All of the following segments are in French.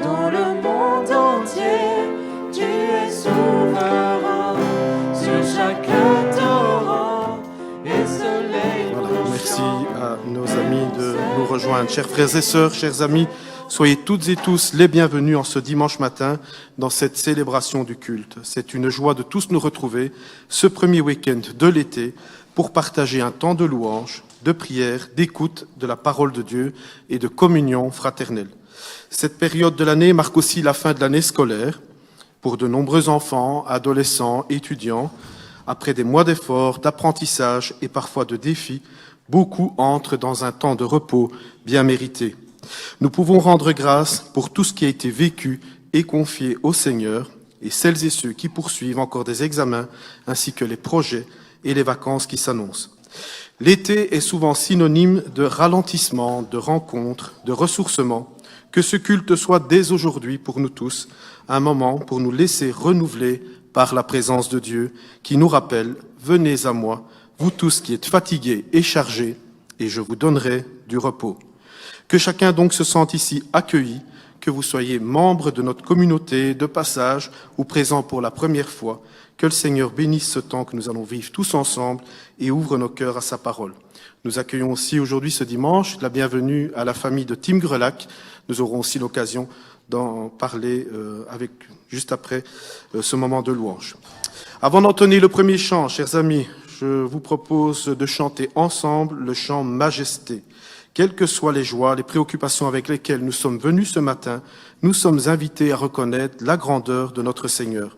dans le monde entier. Tu es souverain sur chaque torrent et soleil. Voilà, merci à nos amis de nous rejoindre. Chers frères et sœurs, chers amis, soyez toutes et tous les bienvenus en ce dimanche matin dans cette célébration du culte. C'est une joie de tous nous retrouver ce premier week-end de l'été pour partager un temps de louange, de prière, d'écoute de la parole de Dieu et de communion fraternelle. Cette période de l'année marque aussi la fin de l'année scolaire pour de nombreux enfants, adolescents, étudiants. Après des mois d'efforts, d'apprentissage et parfois de défis, beaucoup entrent dans un temps de repos bien mérité. Nous pouvons rendre grâce pour tout ce qui a été vécu et confié au Seigneur et celles et ceux qui poursuivent encore des examens ainsi que les projets et les vacances qui s'annoncent. L'été est souvent synonyme de ralentissement, de rencontres, de ressourcement. Que ce culte soit dès aujourd'hui pour nous tous un moment pour nous laisser renouveler par la présence de Dieu qui nous rappelle « Venez à moi, vous tous qui êtes fatigués et chargés, et je vous donnerai du repos ». Que chacun donc se sente ici accueilli, que vous soyez membre de notre communauté de passage ou présent pour la première fois, que le Seigneur bénisse ce temps que nous allons vivre tous ensemble et ouvre nos cœurs à sa parole. Nous accueillons aussi aujourd'hui ce dimanche la bienvenue à la famille de Tim Grelac. Nous aurons aussi l'occasion d'en parler juste après ce moment de louange. Avant d'entonner le premier chant, chers amis, je vous propose de chanter ensemble le chant Majesté. Quelles que soient les joies, les préoccupations avec lesquelles nous sommes venus ce matin, nous sommes invités à reconnaître la grandeur de notre Seigneur.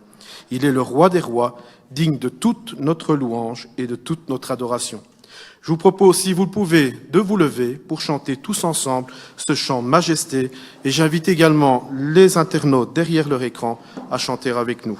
Il est le roi des rois, digne de toute notre louange et de toute notre adoration. Je vous propose, si vous le pouvez, de vous lever pour chanter tous ensemble ce chant Majesté. Et j'invite également les internautes derrière leur écran à chanter avec nous.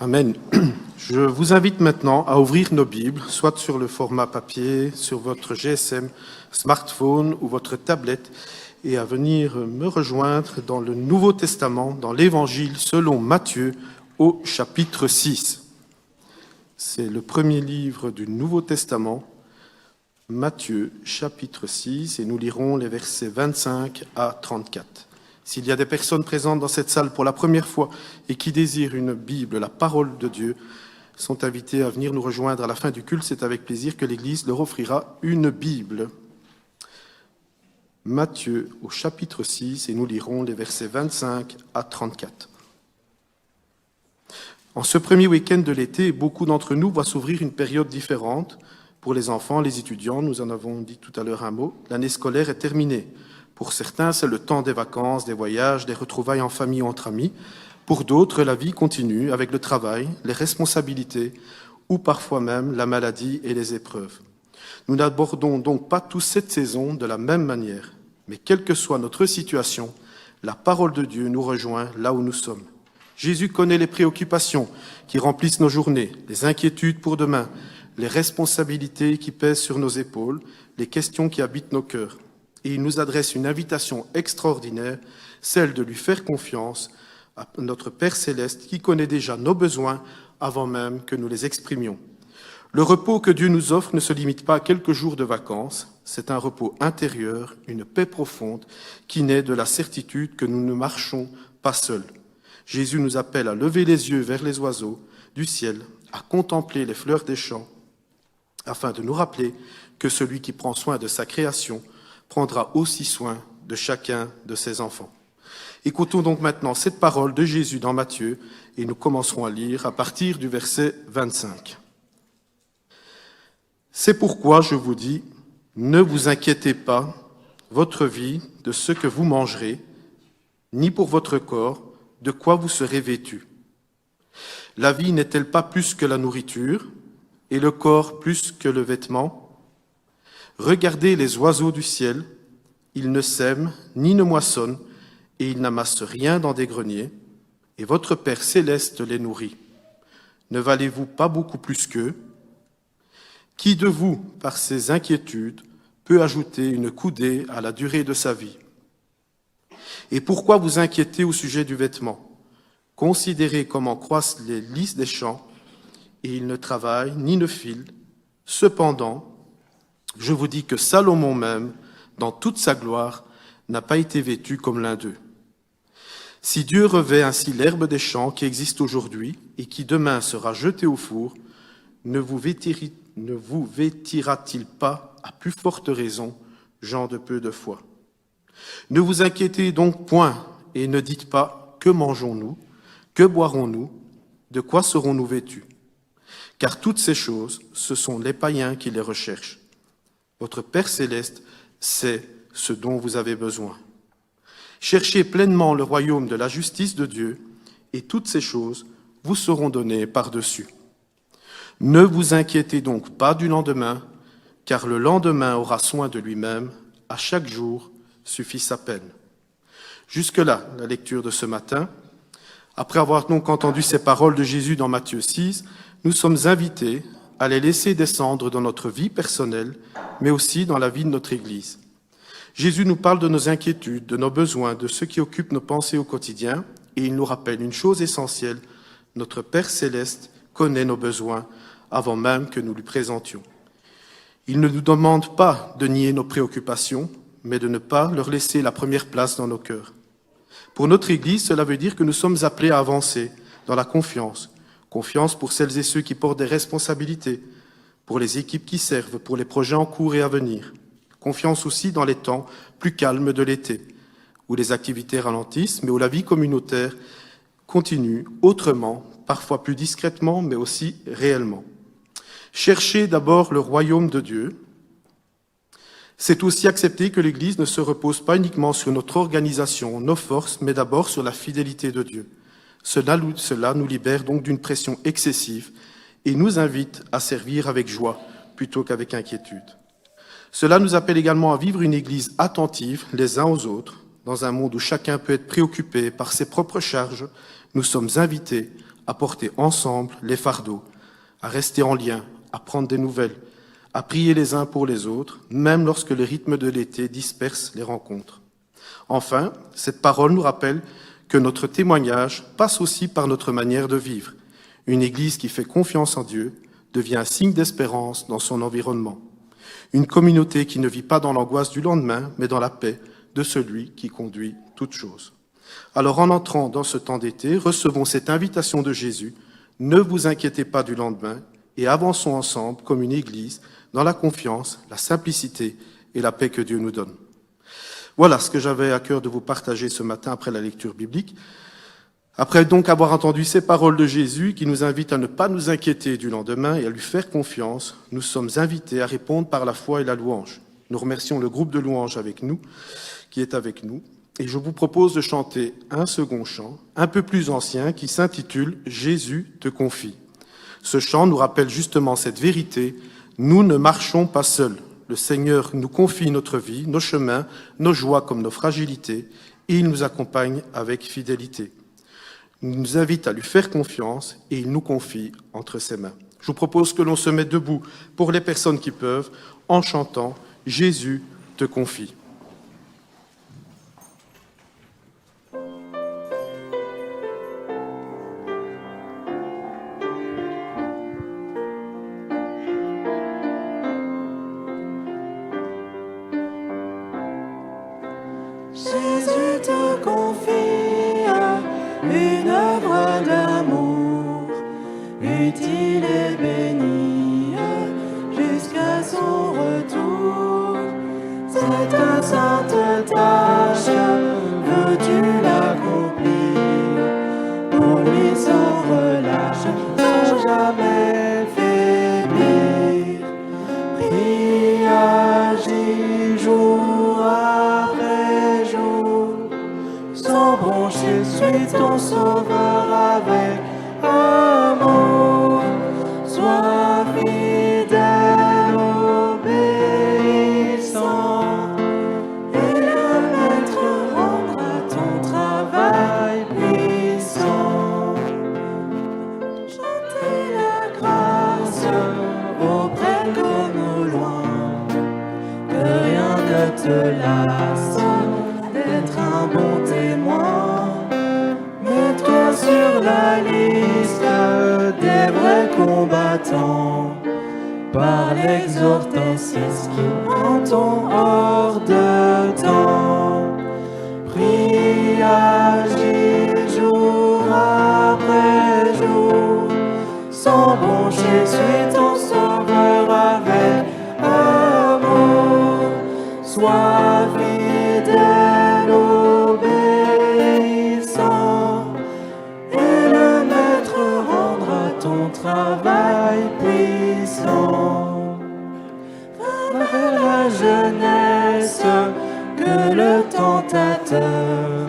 Amen. Je vous invite maintenant à ouvrir nos Bibles, soit sur le format papier, sur votre GSM, smartphone ou votre tablette, et à venir me rejoindre dans le Nouveau Testament, dans l'Évangile selon Matthieu, au chapitre 6. C'est le premier livre du Nouveau Testament, Matthieu, chapitre 6, et nous lirons les versets 25 à 34. S'il y a des personnes présentes dans cette salle pour la première fois et qui désirent une Bible, la parole de Dieu, sont invités à venir nous rejoindre à la fin du culte. C'est avec plaisir que l'Église leur offrira une Bible. Matthieu au chapitre 6 et nous lirons les versets 25 à 34. En ce premier week-end de l'été, beaucoup d'entre nous voient s'ouvrir une période différente. Pour les enfants, les étudiants, nous en avons dit tout à l'heure un mot, l'année scolaire est terminée. Pour certains, c'est le temps des vacances, des voyages, des retrouvailles en famille ou entre amis. Pour d'autres, la vie continue avec le travail, les responsabilités ou parfois même la maladie et les épreuves. Nous n'abordons donc pas tous cette saison de la même manière. Mais quelle que soit notre situation, la parole de Dieu nous rejoint là où nous sommes. Jésus connaît les préoccupations qui remplissent nos journées, les inquiétudes pour demain, les responsabilités qui pèsent sur nos épaules, les questions qui habitent nos cœurs. Et il nous adresse une invitation extraordinaire, celle de lui faire confiance à notre Père céleste qui connaît déjà nos besoins avant même que nous les exprimions. Le repos que Dieu nous offre ne se limite pas à quelques jours de vacances, c'est un repos intérieur, une paix profonde qui naît de la certitude que nous ne marchons pas seuls. Jésus nous appelle à lever les yeux vers les oiseaux du ciel, à contempler les fleurs des champs, afin de nous rappeler que celui qui prend soin de sa création prendra aussi soin de chacun de ses enfants. Écoutons donc maintenant cette parole de Jésus dans Matthieu et nous commencerons à lire à partir du verset 25. C'est pourquoi je vous dis, ne vous inquiétez pas, votre vie, de ce que vous mangerez, ni pour votre corps, de quoi vous serez vêtus. La vie n'est-elle pas plus que la nourriture, et le corps plus que le vêtement ? Regardez les oiseaux du ciel, ils ne sèment ni ne moissonnent, et ils n'amassent rien dans des greniers, et votre Père céleste les nourrit. Ne valez-vous pas beaucoup plus qu'eux ? Qui de vous, par ses inquiétudes, peut ajouter une coudée à la durée de sa vie ? Et pourquoi vous inquiétez au sujet du vêtement ? Considérez comment croissent les lys des champs, et ils ne travaillent ni ne filent. Cependant, je vous dis que Salomon même, dans toute sa gloire, n'a pas été vêtu comme l'un d'eux. Si Dieu revêt ainsi l'herbe des champs qui existe aujourd'hui et qui demain sera jetée au four, ne vous vêtira-t-il pas à plus forte raison, gens de peu de foi ? Ne vous inquiétez donc point et ne dites pas « Que mangeons-nous ? Que boirons-nous ? De quoi serons-nous vêtus ?» Car toutes ces choses, ce sont les païens qui les recherchent. Votre Père céleste sait ce dont vous avez besoin. Cherchez pleinement le royaume de la justice de Dieu, et toutes ces choses vous seront données par-dessus. Ne vous inquiétez donc pas du lendemain, car le lendemain aura soin de lui-même, à chaque jour suffit sa peine. Jusque-là, la lecture de ce matin. Après avoir donc entendu ces paroles de Jésus dans Matthieu 6, nous sommes invités à les laisser descendre dans notre vie personnelle, mais aussi dans la vie de notre Église. Jésus nous parle de nos inquiétudes, de nos besoins, de ce qui occupe nos pensées au quotidien, et il nous rappelle une chose essentielle, notre Père céleste connaît nos besoins avant même que nous lui présentions. Il ne nous demande pas de nier nos préoccupations, mais de ne pas leur laisser la première place dans nos cœurs. Pour notre Église, cela veut dire que nous sommes appelés à avancer dans la confiance. Confiance pour celles et ceux qui portent des responsabilités, pour les équipes qui servent, pour les projets en cours et à venir. Confiance aussi dans les temps plus calmes de l'été, où les activités ralentissent, mais où la vie communautaire continue autrement, parfois plus discrètement, mais aussi réellement. Chercher d'abord le royaume de Dieu, c'est aussi accepter que l'Église ne se repose pas uniquement sur notre organisation, nos forces, mais d'abord sur la fidélité de Dieu. Cela nous libère donc d'une pression excessive et nous invite à servir avec joie plutôt qu'avec inquiétude. Cela nous appelle également à vivre une Église attentive les uns aux autres. Dans un monde où chacun peut être préoccupé par ses propres charges, nous sommes invités à porter ensemble les fardeaux, à rester en lien, à prendre des nouvelles, à prier les uns pour les autres, même lorsque le rythme de l'été disperse les rencontres. Enfin, cette parole nous rappelle que notre témoignage passe aussi par notre manière de vivre. Une Église qui fait confiance en Dieu devient un signe d'espérance dans son environnement. Une communauté qui ne vit pas dans l'angoisse du lendemain, mais dans la paix de celui qui conduit toutes choses. Alors en entrant dans ce temps d'été, recevons cette invitation de Jésus, ne vous inquiétez pas du lendemain et avançons ensemble comme une Église dans la confiance, la simplicité et la paix que Dieu nous donne. Voilà ce que j'avais à cœur de vous partager ce matin après la lecture biblique. Après donc avoir entendu ces paroles de Jésus qui nous invitent à ne pas nous inquiéter du lendemain et à lui faire confiance, nous sommes invités à répondre par la foi et la louange. Nous remercions le groupe de louanges avec nous, qui est avec nous. Et je vous propose de chanter un second chant, un peu plus ancien, qui s'intitule « Jésus te confie ». Ce chant nous rappelle justement cette vérité. Nous ne marchons pas seuls. Le Seigneur nous confie notre vie, nos chemins, nos joies comme nos fragilités, et il nous accompagne avec fidélité. Il nous invite à lui faire confiance et il nous confie entre ses mains. Je vous propose que l'on se mette debout pour les personnes qui peuvent, en chantant « Jésus te confie ». Jésus te confie une œuvre d'amour, utile et bénie jusqu'à son retour. Cette sainte tâche, veux-tu l'accomplir pour lui sans relâche, sans jamais faiblir? Prie, agis jour après jour, sans broncher, suis ton sauveur avec amour. Sois fidèle, obéissant, et le maître rendra ton travail puissant. Chantez la grâce auprès comme au loin, que rien ne te lasse d'être un bon témoin. Mets-toi sur la liste des vrais combattants, par l'exhortatrice qui entend hors de temps. Prie, agis jour après jour, sans broncher, suis ton sauveur avec amour. Sois fidèle, obéissant, et le maître rendra ton travail puissant. Va vers la jeunesse que le tentateur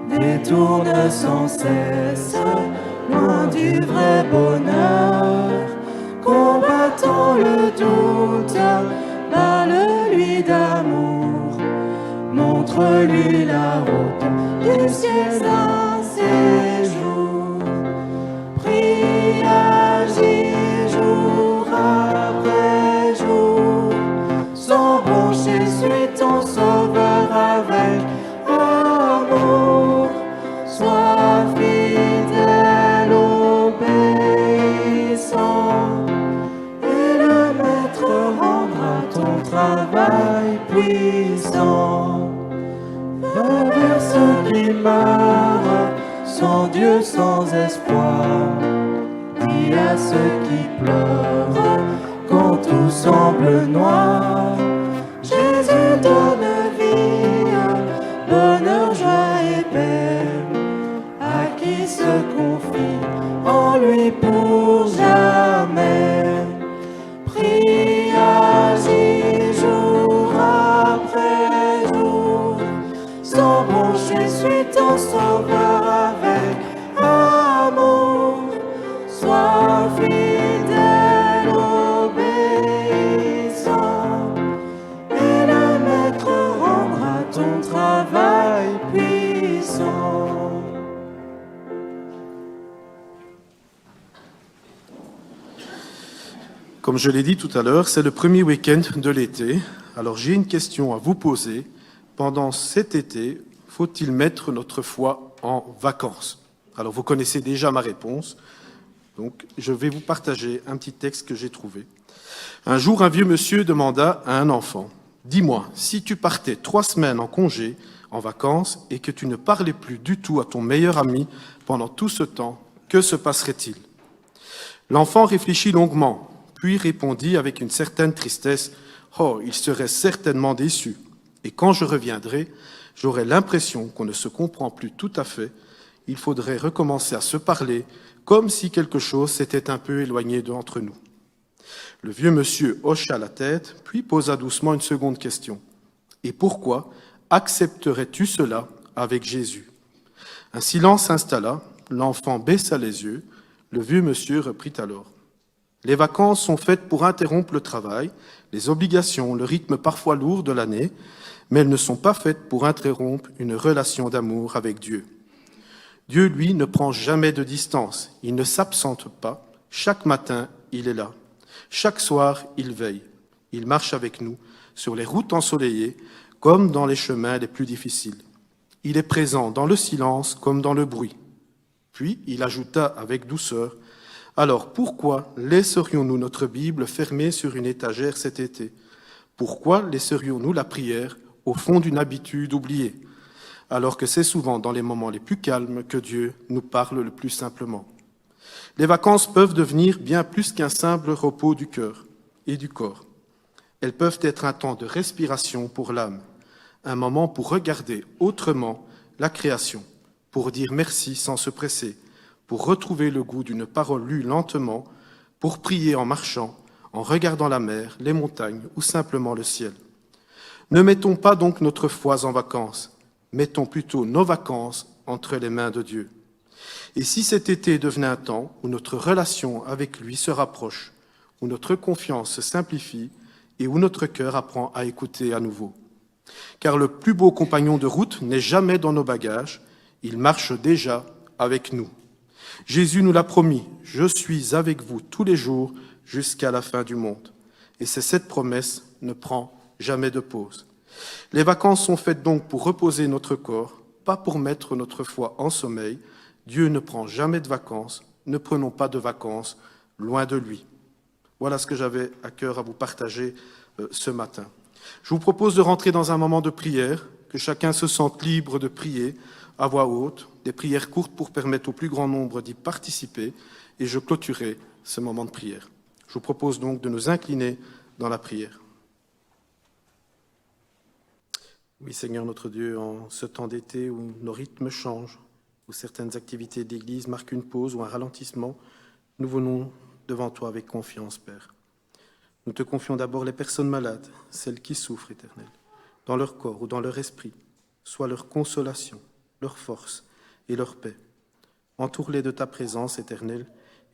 détourne sans cesse, loin du vrai bonheur. Combattant le doute, parle-lui d'amour, montre-lui la route du ciel d'un séjour. Prie, agis jour après jour, sans broncher, suis ton sauveur avec amour. Sois fidèle, obéissant, et le maître rendra ton travail puissant. Va vers ceux qui meurent, sans Dieu, sans espoir. Dis à ceux qui pleurent, quand tout semble noir. Jésus donne vie, bonheur, joie et paix, à qui se confie en lui pour jamais. Prie, agis jour après jour, sans broncher, suis ton sauveur avec amour. Sois fidèle, obéissant, et le maître rendra ton travail puissant. Comme je l'ai dit tout à l'heure, c'est le premier week-end de l'été. Alors j'ai une question à vous poser. Pendant cet été, faut-il mettre notre foi en vacances? Alors vous connaissez déjà ma réponse. Donc je vais vous partager un petit texte que j'ai trouvé. Un jour, un vieux monsieur demanda à un enfant: « Dis-moi, si tu partais 3 semaines en congé, en vacances, et que tu ne parlais plus du tout à ton meilleur ami pendant tout ce temps, que se passerait-il » L'enfant réfléchit longuement, puis répondit avec une certaine tristesse: « Oh, il serait certainement déçu. Et quand je reviendrai, j'aurai l'impression qu'on ne se comprend plus tout à fait. Il faudrait recommencer à se parler, comme si quelque chose s'était un peu éloigné d'entre nous. » Le vieux monsieur hocha la tête, puis posa doucement une seconde question. « Et pourquoi accepterais-tu cela avec Jésus ?» Un silence s'installa, l'enfant baissa les yeux, le vieux monsieur reprit alors. « Les vacances sont faites pour interrompre le travail, les obligations, le rythme parfois lourd de l'année, mais elles ne sont pas faites pour interrompre une relation d'amour avec Dieu. Dieu, lui, ne prend jamais de distance, il ne s'absente pas. Chaque matin il est là. Chaque soir, il veille. Il marche avec nous sur les routes ensoleillées comme dans les chemins les plus difficiles. Il est présent dans le silence comme dans le bruit. Puis il ajouta avec douceur, « Alors pourquoi laisserions-nous notre Bible fermée sur une étagère cet été? Pourquoi laisserions-nous la prière au fond d'une habitude oubliée, alors que c'est souvent dans les moments les plus calmes que Dieu nous parle le plus simplement? Les vacances peuvent devenir bien plus qu'un simple repos du cœur et du corps. Elles peuvent être un temps de respiration pour l'âme, un moment pour regarder autrement la création, pour dire merci sans se presser, pour retrouver le goût d'une parole lue lentement, pour prier en marchant, en regardant la mer, les montagnes ou simplement le ciel. Ne mettons pas donc notre foi en vacances, mettons plutôt nos vacances entre les mains de Dieu. Et si cet été devenait un temps où notre relation avec lui se rapproche, où notre confiance se simplifie et où notre cœur apprend à écouter à nouveau. Car le plus beau compagnon de route n'est jamais dans nos bagages, il marche déjà avec nous. Jésus nous l'a promis, « Je suis avec vous tous les jours jusqu'à la fin du monde ». Et c'est cette promesse ne prend jamais de pause. Les vacances sont faites donc pour reposer notre corps, pas pour mettre notre foi en sommeil. Dieu ne prend jamais de vacances, ne prenons pas de vacances, loin de lui. Voilà ce que j'avais à cœur à vous partager ce matin. Je vous propose de rentrer dans un moment de prière, que chacun se sente libre de prier à voix haute, des prières courtes pour permettre au plus grand nombre d'y participer, et je clôturerai ce moment de prière. Je vous propose donc de nous incliner dans la prière. Oui, Seigneur notre Dieu, en ce temps d'été où nos rythmes changent, où certaines activités d'église marquent une pause ou un ralentissement, nous venons devant toi avec confiance, Père. Nous te confions d'abord les personnes malades, celles qui souffrent, Éternel, dans leur corps ou dans leur esprit, soit leur consolation, leur force et leur paix. Entoure-les de ta présence, Éternel,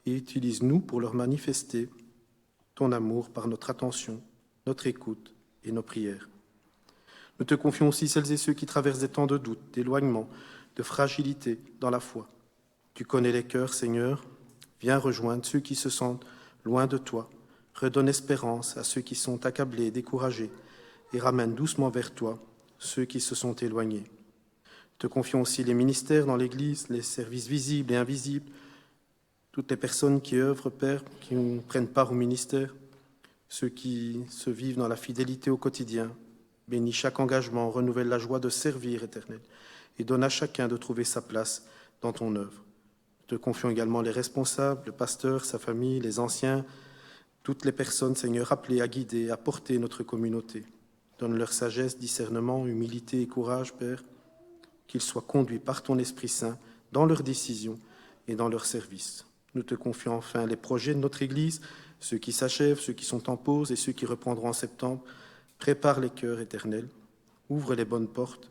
et utilise-nous pour leur manifester ton amour par notre attention, notre écoute et nos prières. Nous te confions aussi celles et ceux qui traversent des temps de doute, d'éloignement, de fragilité dans la foi. Tu connais les cœurs, Seigneur. Viens rejoindre ceux qui se sentent loin de toi. Redonne espérance à ceux qui sont accablés, découragés, et ramène doucement vers toi ceux qui se sont éloignés. Te confions aussi les ministères dans l'Église, les services visibles et invisibles, toutes les personnes qui œuvrent, Père, qui prennent part au ministère, ceux qui se vivent dans la fidélité au quotidien. Bénis chaque engagement, renouvelle la joie de servir, Éternel, et donne à chacun de trouver sa place dans ton œuvre. Te confions également les responsables, le pasteur, sa famille, les anciens, toutes les personnes, Seigneur, appelées à guider, à porter notre communauté. Donne leur sagesse, discernement, humilité et courage, Père, qu'ils soient conduits par ton Esprit Saint dans leurs décisions et dans leur service. Nous te confions enfin les projets de notre Église, ceux qui s'achèvent, ceux qui sont en pause et ceux qui reprendront en septembre. Prépare les cœurs, Éternel, ouvre les bonnes portes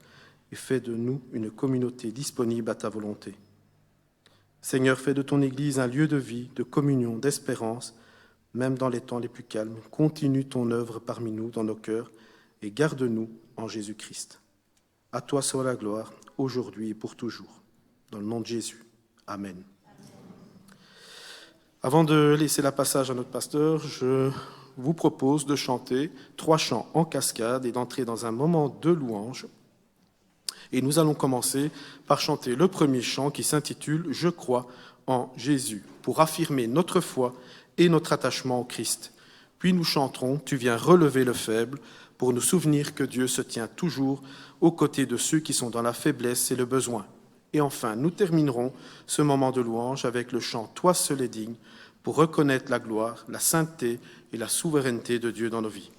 et fais de nous une communauté disponible à ta volonté. Seigneur, fais de ton Église un lieu de vie, de communion, d'espérance, même dans les temps les plus calmes. Continue ton œuvre parmi nous, dans nos cœurs, et garde-nous en Jésus-Christ. À toi soit la gloire, aujourd'hui et pour toujours. Dans le nom de Jésus. Amen. Avant de laisser la passage à notre pasteur, je vous propose de chanter 3 chants en cascade et d'entrer dans un moment de louange. Et nous allons commencer par chanter le premier chant qui s'intitule « Je crois en Jésus » pour affirmer notre foi et notre attachement au Christ. Puis nous chanterons « Tu viens relever le faible » pour nous souvenir que Dieu se tient toujours aux côtés de ceux qui sont dans la faiblesse et le besoin. Et enfin, nous terminerons ce moment de louange avec le chant « Toi seul est digne » pour reconnaître la gloire, la sainteté et la souveraineté de Dieu dans nos vies.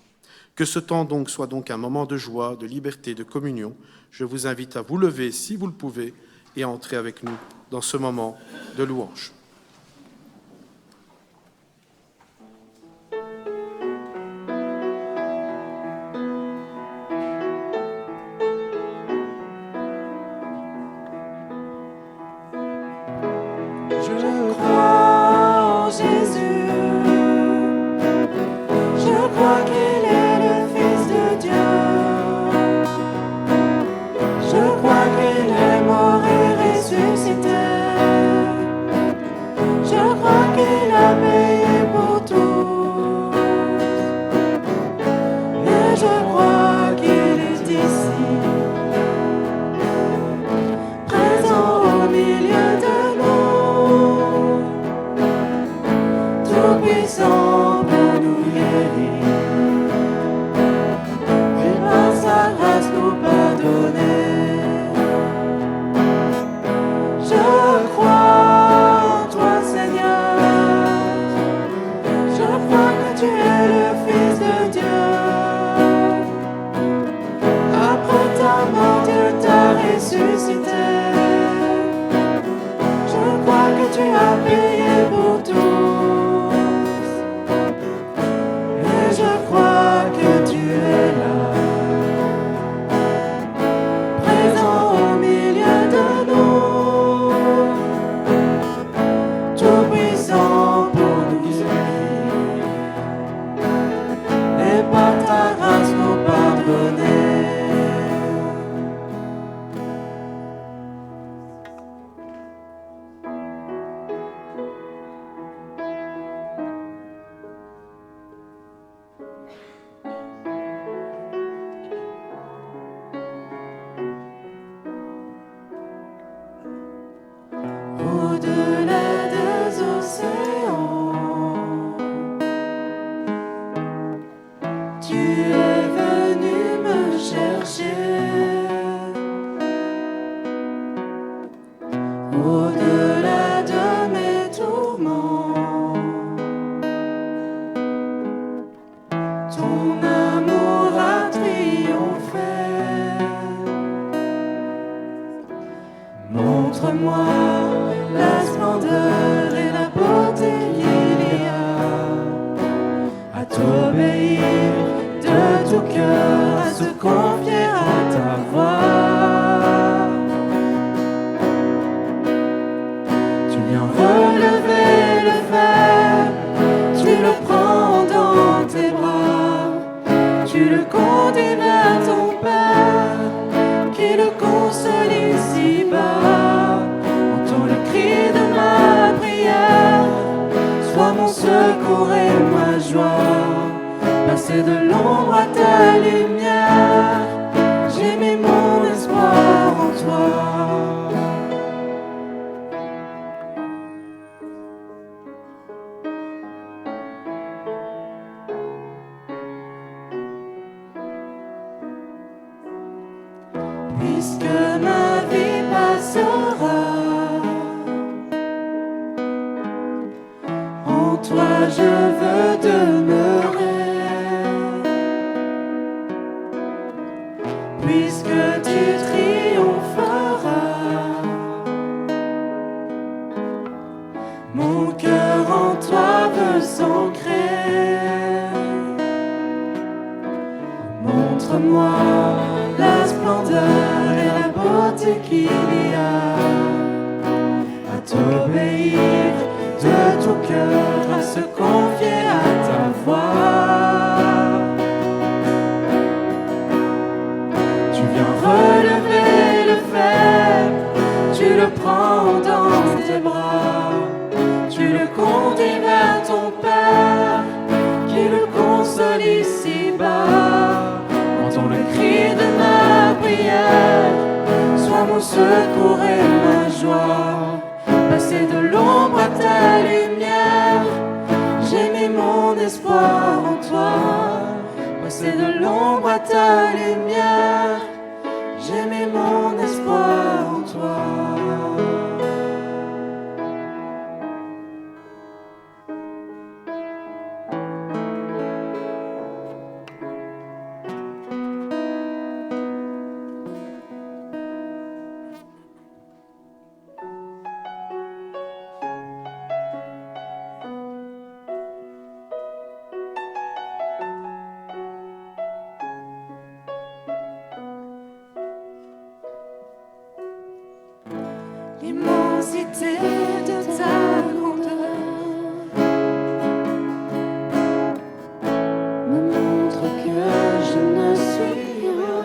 Que ce temps donc soit donc un moment de joie, de liberté, de communion. Je vous invite à vous lever si vous le pouvez et à entrer avec nous dans ce moment de louange. Je crois en Jésus, je crois qu'il est le Fils de Dieu, je crois qu'il est mort et ressuscité, crois que tu es là, présent au milieu de nous, tout puissant pour nous guérir, et par ta grâce nous pardonner. Au-delà des océans, tu es venu me chercher. Au-delà de mes tourments, ton amour a triomphé. Montre-moi la splendeur et la beauté qu'il y a à t'obéir de tout cœur, à se confier à ta voix. Tu viens relever le faible, tu le prends dans tes bras, tu le conduis vers ton Père, qui le console ici-bas. Entends le cri de ma prière, sois mon secours et ma joie. Passer de l'ombre à ta lumière, j'ai mis mon espoir en toi. Puisque ma vie passera, en toi je veux demeurer. Puisque tu triompheras, mon cœur en toi veut s'ancrer. Montre-moi la splendeur et la beauté qu'il y a à t'obéir de tout cœur, à se confier à ta voix. Tu viens relever le faible, tu le prends dans tes bras, tu le conduis vers ton Père, qui le console ici-bas. Entends le cri de ma prière, sois mon secours et ma joie. Passer de l'ombre à ta lumière, j'ai mis mon espoir en toi. Passer de l'ombre à ta lumière, j'ai mis mon espoir en toi. L'immensité de ta grandeur me montre que je ne suis rien.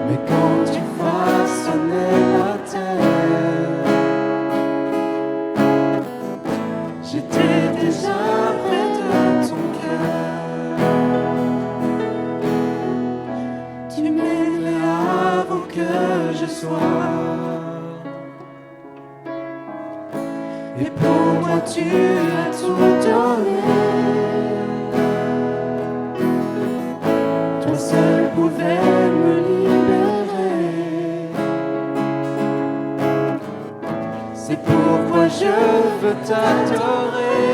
Mais quand tu façonnais la terre, j'étais déjà près de ton cœur. Tu m'aimais avant que je sois, et pour moi tu as tout donné. Toi seul pouvais me libérer. C'est pourquoi je veux t'adorer.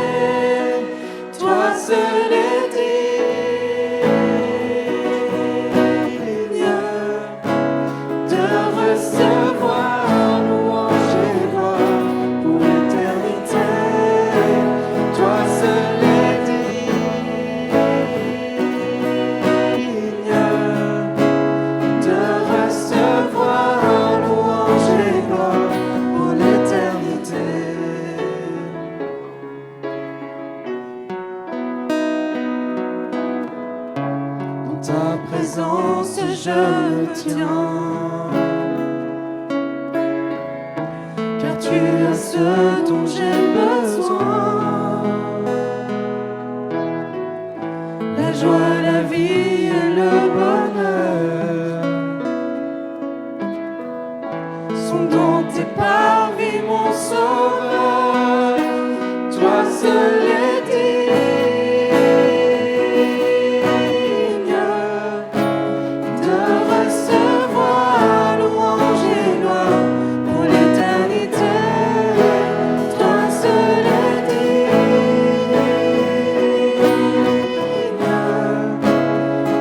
Toi seul est digne de recevoir louange et gloire pour l'éternité. Toi présence je me tiens. Car tu as ce dont j'ai besoin. La joie, la vie et le bonheur sont dans tes parvis, mon sauveur. Toi seul es digne de recevoir louange et gloire pour l'éternité. Toi seul es digne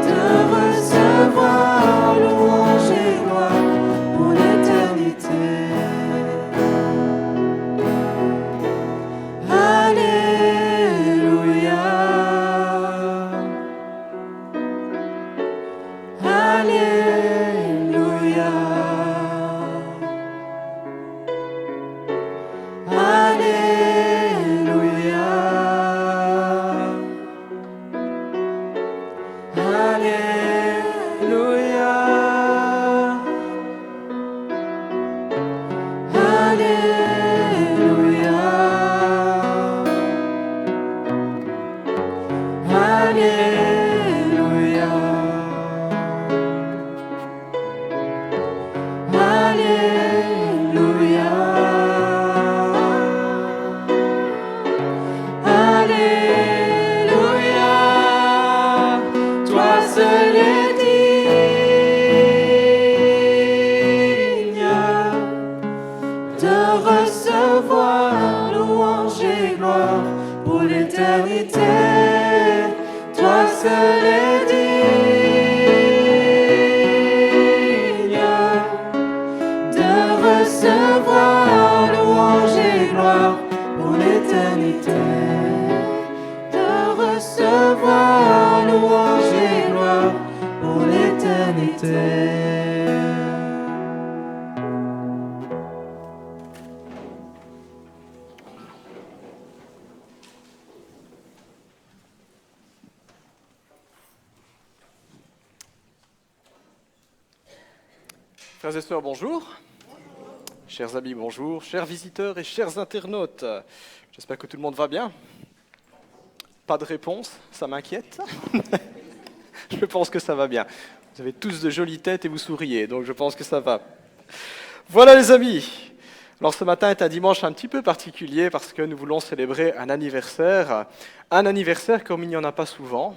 de recevoir louange et gloire pour l'éternité. Alléluia. Alléluia. Alléluia. Alléluia. Alléluia. Alléluia. Alléluia. Alléluia. Toi seul es digne de recevoir louange et gloire pour l'éternité. Toi seul es digne de recevoir louange et gloire pour l'éternité. De recevoir louange et gloire pour l'éternité. Frères et sœurs, bonjour. Chers amis, bonjour. Chers visiteurs et chers internautes, j'espère que tout le monde va bien. Pas de réponse, ça m'inquiète. Je pense que ça va bien. Vous avez tous de jolies têtes et vous souriez, donc je pense que ça va. Voilà les amis. Alors ce matin est un dimanche un petit peu particulier parce que nous voulons célébrer un anniversaire comme il n'y en a pas souvent.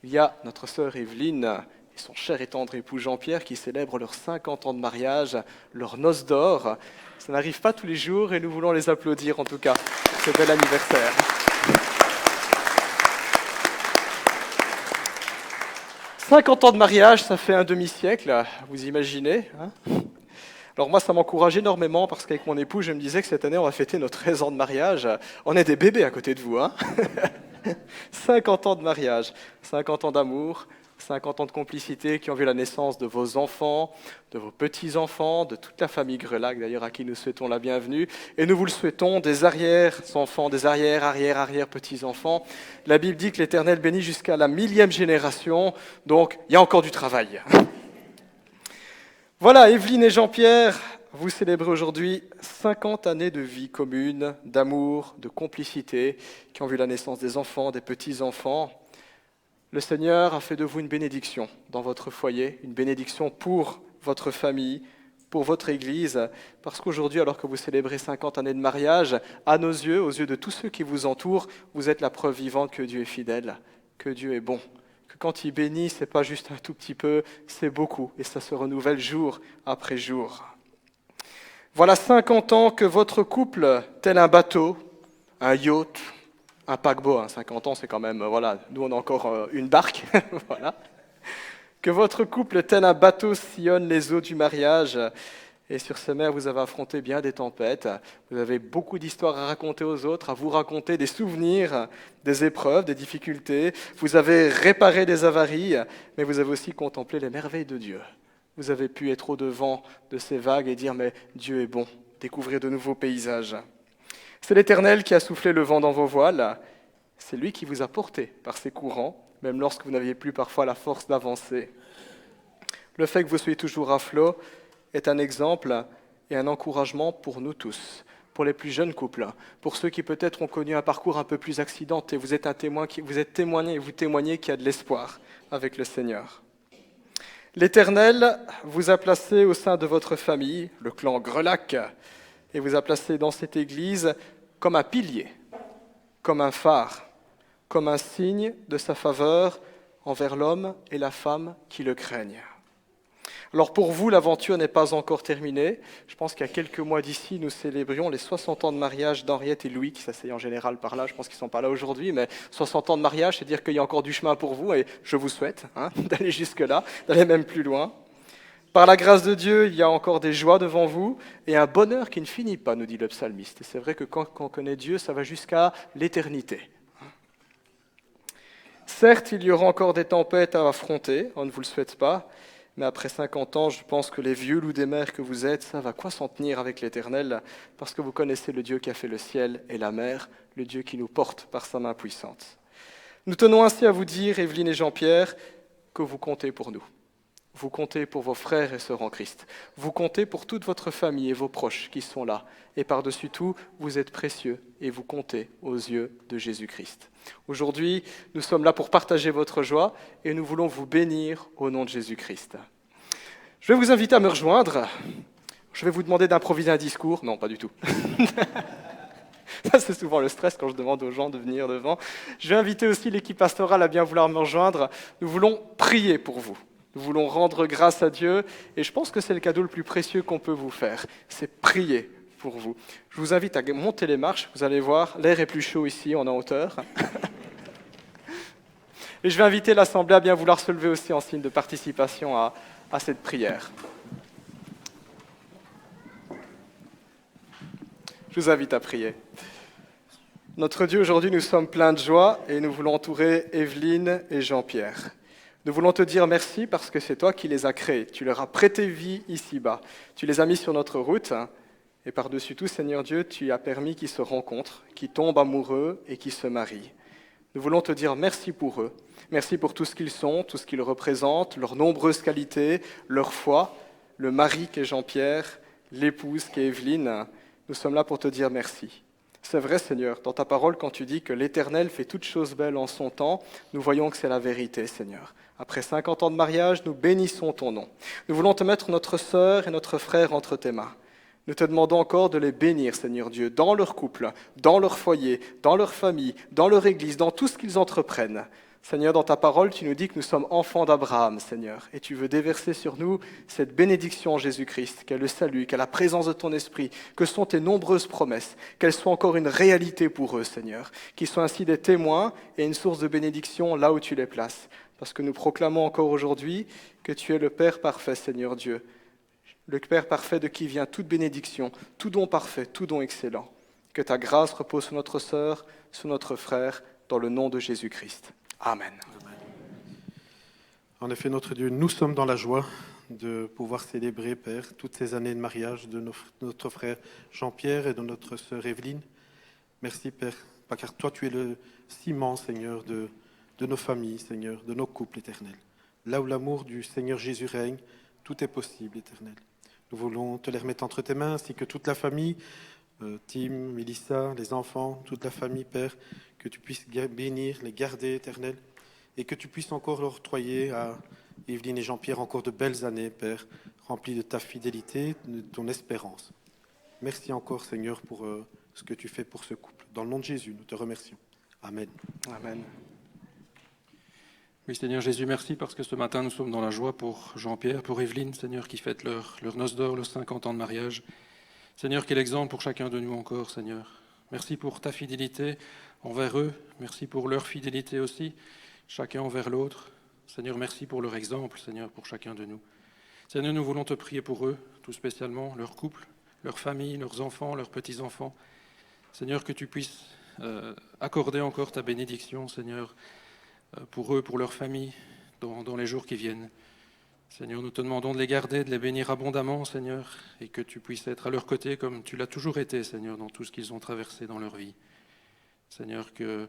Il y a notre sœur Evelyne et son cher et tendre époux Jean-Pierre qui célèbrent leurs 50 ans de mariage, leur noce d'or. Ça n'arrive pas tous les jours et nous voulons les applaudir en tout cas pour ce bel anniversaire. « 50 ans de mariage, ça fait un demi-siècle, vous imaginez hein. Alors moi, ça m'encourage énormément parce qu'avec mon époux, je me disais que cette année, on va fêter nos 13 ans de mariage. On est des bébés à côté de vous. Hein. 50 ans de mariage, 50 ans d'amour, 50 ans de complicité qui ont vu la naissance de vos enfants, de vos petits-enfants, de toute la famille Grelac, d'ailleurs à qui nous souhaitons la bienvenue. Et nous vous le souhaitons, des arrière-enfants, des arrière-petits-enfants. La Bible dit que l'Éternel bénit jusqu'à la 1000e génération, donc il y a encore du travail. Voilà, Evelyne et Jean-Pierre, vous célébrez aujourd'hui 50 années de vie commune, d'amour, de complicité, qui ont vu la naissance des enfants, des petits-enfants. Le Seigneur a fait de vous une bénédiction dans votre foyer, une bénédiction pour votre famille, pour votre Église, parce qu'aujourd'hui, alors que vous célébrez 50 années de mariage, à nos yeux, aux yeux de tous ceux qui vous entourent, vous êtes la preuve vivante que Dieu est fidèle, que Dieu est bon, que quand il bénit, ce n'est pas juste un tout petit peu, c'est beaucoup, et ça se renouvelle jour après jour. Voilà 50 ans que votre couple, tel un bateau, un yacht, un paquebot, 50 ans c'est quand même, voilà, nous on a encore une barque, voilà. Que votre couple, tel un bateau, sillonne les eaux du mariage. Et sur ces mers, vous avez affronté bien des tempêtes. Vous avez beaucoup d'histoires à raconter aux autres, à vous raconter des souvenirs, des épreuves, des difficultés. Vous avez réparé des avaries, mais vous avez aussi contemplé les merveilles de Dieu. Vous avez pu être au-devant de ces vagues et dire « mais Dieu est bon », découvrir de nouveaux paysages. C'est l'Éternel qui a soufflé le vent dans vos voiles. C'est lui qui vous a porté par ses courants. même lorsque vous n'aviez plus parfois la force d'avancer. Le fait que vous soyez toujours à flot est un exemple et un encouragement pour nous tous, pour les plus jeunes couples, pour ceux qui peut-être ont connu un parcours un peu plus accidenté. Vous êtes un témoin, vous êtes témoigné et vous témoignez qu'il y a de l'espoir avec le Seigneur. L'Éternel vous a placé au sein de votre famille, le clan Grelac, et vous a placé dans cette église comme un pilier, comme un phare, comme un signe de sa faveur envers l'homme et la femme qui le craignent. Alors pour vous, l'aventure n'est pas encore terminée. Je pense qu'il y a quelques mois d'ici, nous célébrions les 60 ans de mariage d'Henriette et Louis, qui s'asseyent en général par là. Je pense qu'ils ne sont pas là aujourd'hui, mais 60 ans de mariage, c'est dire qu'il y a encore du chemin pour vous, et je vous souhaite d'aller jusque-là, d'aller même plus loin. Par la grâce de Dieu, il y a encore des joies devant vous, et un bonheur qui ne finit pas, nous dit le psalmiste. Et c'est vrai que quand on connaît Dieu, ça va jusqu'à l'éternité. Certes, il y aura encore des tempêtes à affronter, on ne vous le souhaite pas, mais après 50 ans, je pense que les vieux loups des mers que vous êtes, ça va quoi s'en tenir avec l'Éternel, parce que vous connaissez le Dieu qui a fait le ciel et la mer, le Dieu qui nous porte par sa main puissante. Nous tenons ainsi à vous dire, Évelyne et Jean-Pierre, que vous comptez pour nous. Vous comptez pour vos frères et sœurs en Christ. Vous comptez pour toute votre famille et vos proches qui sont là. Et par-dessus tout, vous êtes précieux et vous comptez aux yeux de Jésus-Christ. Aujourd'hui, nous sommes là pour partager votre joie et nous voulons vous bénir au nom de Jésus-Christ. Je vais vous inviter à me rejoindre. Je vais vous demander d'improviser un discours. Non, pas du tout. Ça, c'est souvent le stress quand je demande aux gens de venir devant. Je vais inviter aussi l'équipe pastorale à bien vouloir me rejoindre. Nous voulons prier pour vous. Nous voulons rendre grâce à Dieu et je pense que c'est le cadeau le plus précieux qu'on peut vous faire. C'est prier pour vous. Je vous invite à monter les marches. Vous allez voir, l'air est plus chaud ici, on est en hauteur. Et je vais inviter l'Assemblée à bien vouloir se lever aussi en signe de participation à cette prière. Je vous invite à prier. Notre Dieu, aujourd'hui, nous sommes pleins de joie et nous voulons entourer Évelyne et Jean-Pierre. Nous voulons te dire merci parce que c'est toi qui les as créés. Tu leur as prêté vie ici-bas. Tu les as mis sur notre route. Et par-dessus tout, Seigneur Dieu, tu as permis qu'ils se rencontrent, qu'ils tombent amoureux et qu'ils se marient. Nous voulons te dire merci pour eux. Merci pour tout ce qu'ils sont, tout ce qu'ils représentent, leurs nombreuses qualités, leur foi, le mari qu'est Jean-Pierre, l'épouse qu'est Évelyne. Nous sommes là pour te dire merci. C'est vrai, Seigneur, dans ta parole, quand tu dis que l'Éternel fait toutes choses belles en son temps, nous voyons que c'est la vérité, Seigneur. Après 50 ans de mariage, nous bénissons ton nom. Nous voulons te mettre notre sœur et notre frère entre tes mains. Nous te demandons encore de les bénir, Seigneur Dieu, dans leur couple, dans leur foyer, dans leur famille, dans leur église, dans tout ce qu'ils entreprennent. Seigneur, dans ta parole, tu nous dis que nous sommes enfants d'Abraham, Seigneur, et tu veux déverser sur nous cette bénédiction en Jésus-Christ, qu'est le salut, qu'est la présence de ton esprit, que sont tes nombreuses promesses, qu'elles soient encore une réalité pour eux, Seigneur, qu'ils soient ainsi des témoins et une source de bénédiction là où tu les places. Parce que nous proclamons encore aujourd'hui que tu es le Père parfait, Seigneur Dieu, le Père parfait de qui vient toute bénédiction, tout don parfait, tout don excellent. Que ta grâce repose sur notre sœur, sur notre frère, dans le nom de Jésus-Christ. Amen. En effet, notre Dieu, nous sommes dans la joie de pouvoir célébrer, Père, toutes ces années de mariage de notre frère Jean-Pierre et de notre sœur Évelyne. Merci, Père, car toi, tu es le ciment, Seigneur, de nos familles, Seigneur, de nos couples éternels. Là où l'amour du Seigneur Jésus règne, tout est possible, Éternel. Nous voulons te les remettre entre tes mains, ainsi que toute la famille, Tim, Mélissa, les enfants, toute la famille, Père, que tu puisses bénir, les garder, Éternel, et que tu puisses encore leur octroyer à Évelyne et Jean-Pierre encore de belles années, Père, remplies de ta fidélité, de ton espérance. Merci encore, Seigneur, pour ce que tu fais pour ce couple. Dans le nom de Jésus, nous te remercions. Amen. Amen. Oui, Seigneur Jésus, merci parce que ce matin, nous sommes dans la joie pour Jean-Pierre, pour Évelyne, Seigneur, qui fête leur noce d'or, leurs 50 ans de mariage. Seigneur, quel exemple pour chacun de nous encore, Seigneur. Merci pour ta fidélité envers eux. Merci pour leur fidélité aussi, chacun envers l'autre. Seigneur, merci pour leur exemple, Seigneur, pour chacun de nous. Seigneur, nous voulons te prier pour eux, tout spécialement, leur couple, leur famille, leurs enfants, leurs petits-enfants. Seigneur, que tu puisses accorder encore ta bénédiction, Seigneur, pour eux, pour leur famille, dans les jours qui viennent. Seigneur, nous te demandons de les garder, de les bénir abondamment, Seigneur, et que tu puisses être à leur côté comme tu l'as toujours été, Seigneur, dans tout ce qu'ils ont traversé dans leur vie. Seigneur, que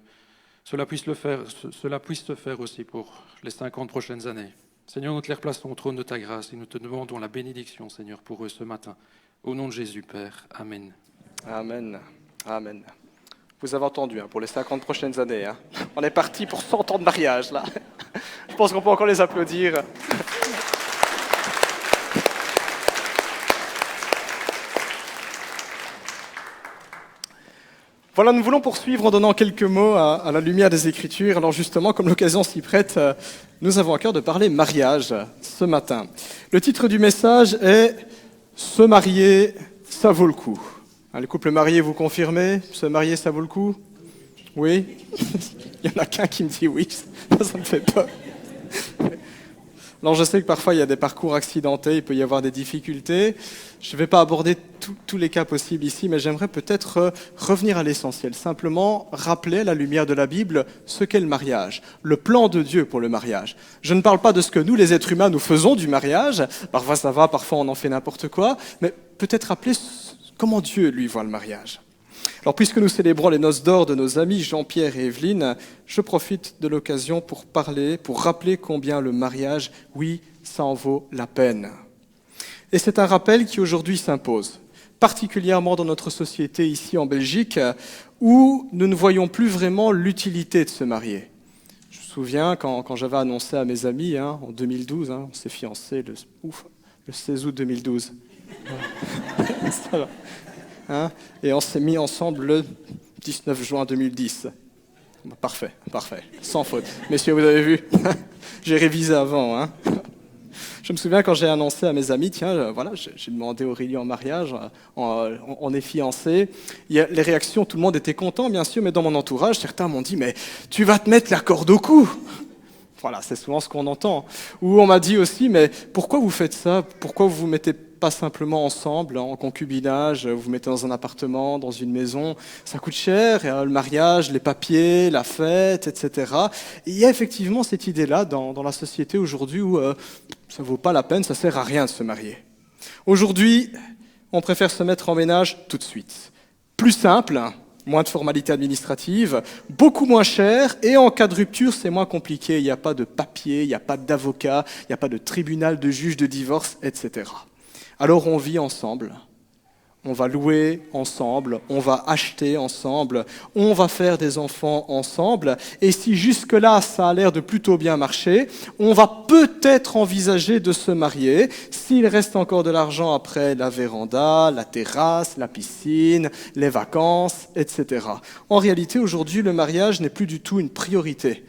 cela puisse se faire aussi pour les 50 prochaines années. Seigneur, nous te les replaçons au trône de ta grâce et nous te demandons la bénédiction, Seigneur, pour eux ce matin. Au nom de Jésus, Père. Amen. Amen. Amen. Vous avez entendu, pour les 50 prochaines années. On est parti pour 100 ans de mariage, là. Je pense qu'on peut encore les applaudir. Voilà, nous voulons poursuivre en donnant quelques mots à la lumière des Écritures. Alors justement, comme l'occasion s'y prête, nous avons à cœur de parler mariage ce matin. Le titre du message est « Se marier, ça vaut le coup ». Les couples mariés, vous confirmez ? Se marier, ça vaut le coup ? Oui ? Il y en a qu'un qui me dit oui, ça me fait peur. Alors je sais que parfois il y a des parcours accidentés, il peut y avoir des difficultés. Je ne vais pas aborder tous les cas possibles ici, mais j'aimerais peut-être revenir à l'essentiel. Simplement rappeler à la lumière de la Bible ce qu'est le mariage, le plan de Dieu pour le mariage. Je ne parle pas de ce que nous, les êtres humains, nous faisons du mariage. Parfois ça va, parfois on en fait n'importe quoi. Mais peut-être rappeler comment Dieu, lui, voit le mariage. Alors, puisque nous célébrons les noces d'or de nos amis Jean-Pierre et Evelyne, je profite de l'occasion pour rappeler combien le mariage, oui, ça en vaut la peine. Et c'est un rappel qui aujourd'hui s'impose, particulièrement dans notre société ici en Belgique, où nous ne voyons plus vraiment l'utilité de se marier. Je me souviens quand j'avais annoncé à mes amis, en 2012, on s'est fiancés le 16 août 2012. Ça va. Et on s'est mis ensemble le 19 juin 2010. Parfait, sans faute. Messieurs, vous avez vu, j'ai révisé avant. Je me souviens quand j'ai annoncé à mes amis, j'ai demandé Aurélie en mariage, on est fiancés. Les réactions, tout le monde était content, bien sûr, mais dans mon entourage, certains m'ont dit « mais tu vas te mettre la corde au cou !» Voilà, c'est souvent ce qu'on entend. Ou on m'a dit aussi « mais pourquoi vous faites ça ? Pourquoi vous vous mettez pas simplement ensemble, en concubinage, vous vous mettez dans un appartement, dans une maison, ça coûte cher, le mariage, les papiers, la fête, etc. » Et il y a effectivement cette idée-là dans la société aujourd'hui où ça ne vaut pas la peine, ça ne sert à rien de se marier. Aujourd'hui, on préfère se mettre en ménage tout de suite. Plus simple, moins de formalités administratives, beaucoup moins cher, et en cas de rupture, c'est moins compliqué. Il n'y a pas de papier, il n'y a pas d'avocat, il n'y a pas de tribunal de juge de divorce, etc. Alors on vit ensemble, on va louer ensemble, on va acheter ensemble, on va faire des enfants ensemble, et si jusque-là ça a l'air de plutôt bien marcher, on va peut-être envisager de se marier, s'il reste encore de l'argent après la véranda, la terrasse, la piscine, les vacances, etc. En réalité, aujourd'hui, le mariage n'est plus du tout une priorité.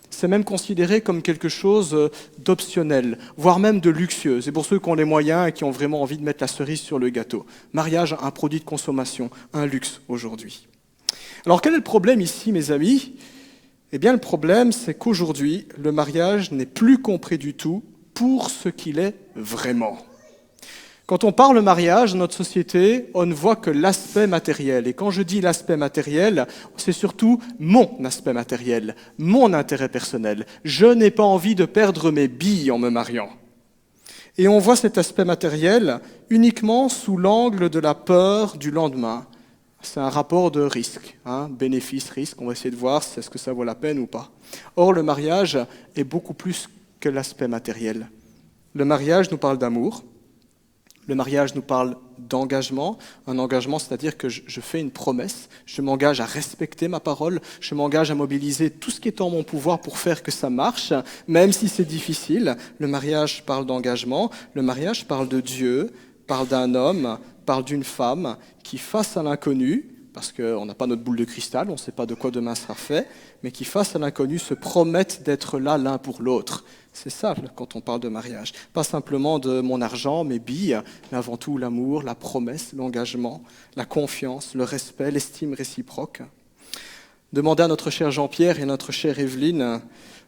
C'est même considéré comme quelque chose d'optionnel, voire même de luxueux. C'est pour ceux qui ont les moyens et qui ont vraiment envie de mettre la cerise sur le gâteau. Mariage, un produit de consommation, un luxe aujourd'hui. Alors quel est le problème ici, mes amis ? Eh bien, le problème, c'est qu'aujourd'hui, le mariage n'est plus compris du tout pour ce qu'il est vraiment. Quand on parle mariage dans notre société, on ne voit que l'aspect matériel. Et quand je dis l'aspect matériel, c'est surtout mon aspect matériel, mon intérêt personnel. Je n'ai pas envie de perdre mes billes en me mariant. Et on voit cet aspect matériel uniquement sous l'angle de la peur du lendemain. C'est un rapport de risque, bénéfice-risque. On va essayer de voir si est-ce que ça vaut la peine ou pas. Or, le mariage est beaucoup plus que l'aspect matériel. Le mariage nous parle d'amour. Le mariage nous parle d'engagement. Un engagement, c'est-à-dire que je fais une promesse, je m'engage à respecter ma parole, je m'engage à mobiliser tout ce qui est en mon pouvoir pour faire que ça marche, même si c'est difficile. Le mariage parle d'engagement, le mariage parle de Dieu, parle d'un homme, parle d'une femme qui, face à l'inconnu, parce qu'on n'a pas notre boule de cristal, on ne sait pas de quoi demain sera fait, mais qui, face à l'inconnu, se promettent d'être là l'un pour l'autre. C'est ça quand on parle de mariage. Pas simplement de mon argent, mes billes, mais avant tout l'amour, la promesse, l'engagement, la confiance, le respect, l'estime réciproque. Demandez à notre cher Jean-Pierre et à notre chère Evelyne,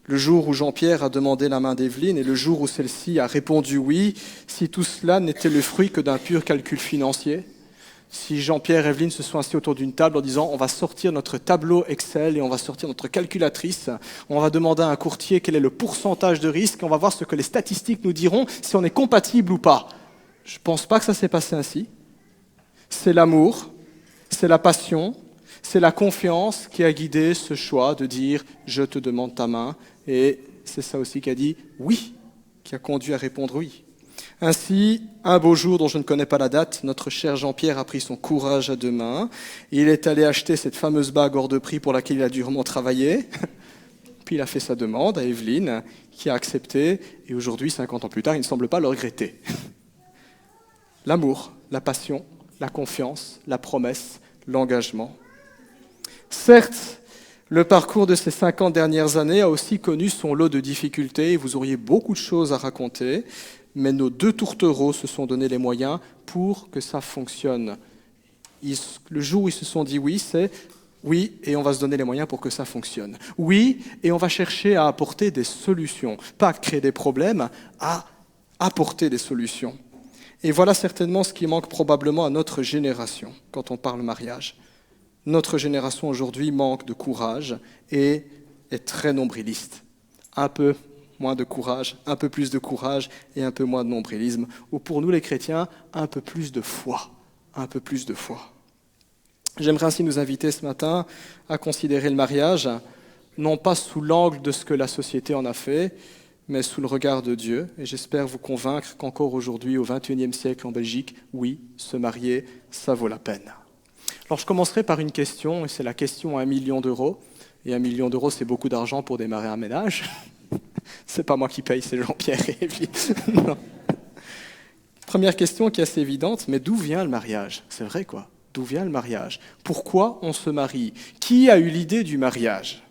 le jour où Jean-Pierre a demandé la main d'Evelyne et le jour où celle-ci a répondu oui, si tout cela n'était le fruit que d'un pur calcul financier. Si Jean-Pierre et Evelyne se sont assis autour d'une table en disant « on va sortir notre tableau Excel et on va sortir notre calculatrice, on va demander à un courtier quel est le pourcentage de risque, on va voir ce que les statistiques nous diront, si on est compatible ou pas ». Je ne pense pas que ça s'est passé ainsi. C'est l'amour, c'est la passion, C'est la confiance qui a guidé ce choix de dire « je te demande ta main ». Et c'est ça aussi qui a dit « oui », qui a conduit à répondre « oui ». Ainsi, un beau jour dont je ne connais pas la date, notre cher Jean-Pierre a pris son courage à deux mains. Il est allé acheter cette fameuse bague hors de prix pour laquelle il a durement travaillé. Puis il a fait sa demande à Evelyne, qui a accepté. Et aujourd'hui, 50 ans plus tard, il ne semble pas le regretter. L'amour, la passion, la confiance, la promesse, l'engagement. Certes, le parcours de ces 50 dernières années a aussi connu son lot de difficultés. Et vous auriez beaucoup de choses à raconter. Mais nos deux tourtereaux se sont donné les moyens pour que ça fonctionne. Le jour où ils se sont dit oui, c'est oui, et on va se donner les moyens pour que ça fonctionne. Oui, et on va chercher à apporter des solutions. Pas à créer des problèmes, à apporter des solutions. Et voilà certainement ce qui manque probablement à notre génération quand on parle mariage. Notre génération aujourd'hui manque de courage et est très nombriliste. Un peu moins de courage, un peu plus de courage et un peu moins de nombrilisme. Ou pour nous les chrétiens, un peu plus de foi. Un peu plus de foi. J'aimerais ainsi nous inviter ce matin à considérer le mariage, non pas sous l'angle de ce que la société en a fait, mais sous le regard de Dieu. Et j'espère vous convaincre qu'encore aujourd'hui, au XXIe siècle en Belgique, oui, se marier, ça vaut la peine. Alors je commencerai par une question, et c'est la question à 1 million d'euros. Et 1 million d'euros, c'est beaucoup d'argent pour démarrer un ménage. C'est pas moi qui paye, c'est Jean-Pierre et Evelyne. Non. Première question qui est assez évidente, mais d'où vient le mariage ? C'est vrai quoi ? D'où vient le mariage ? Pourquoi on se marie ? Qui a eu l'idée du mariage ?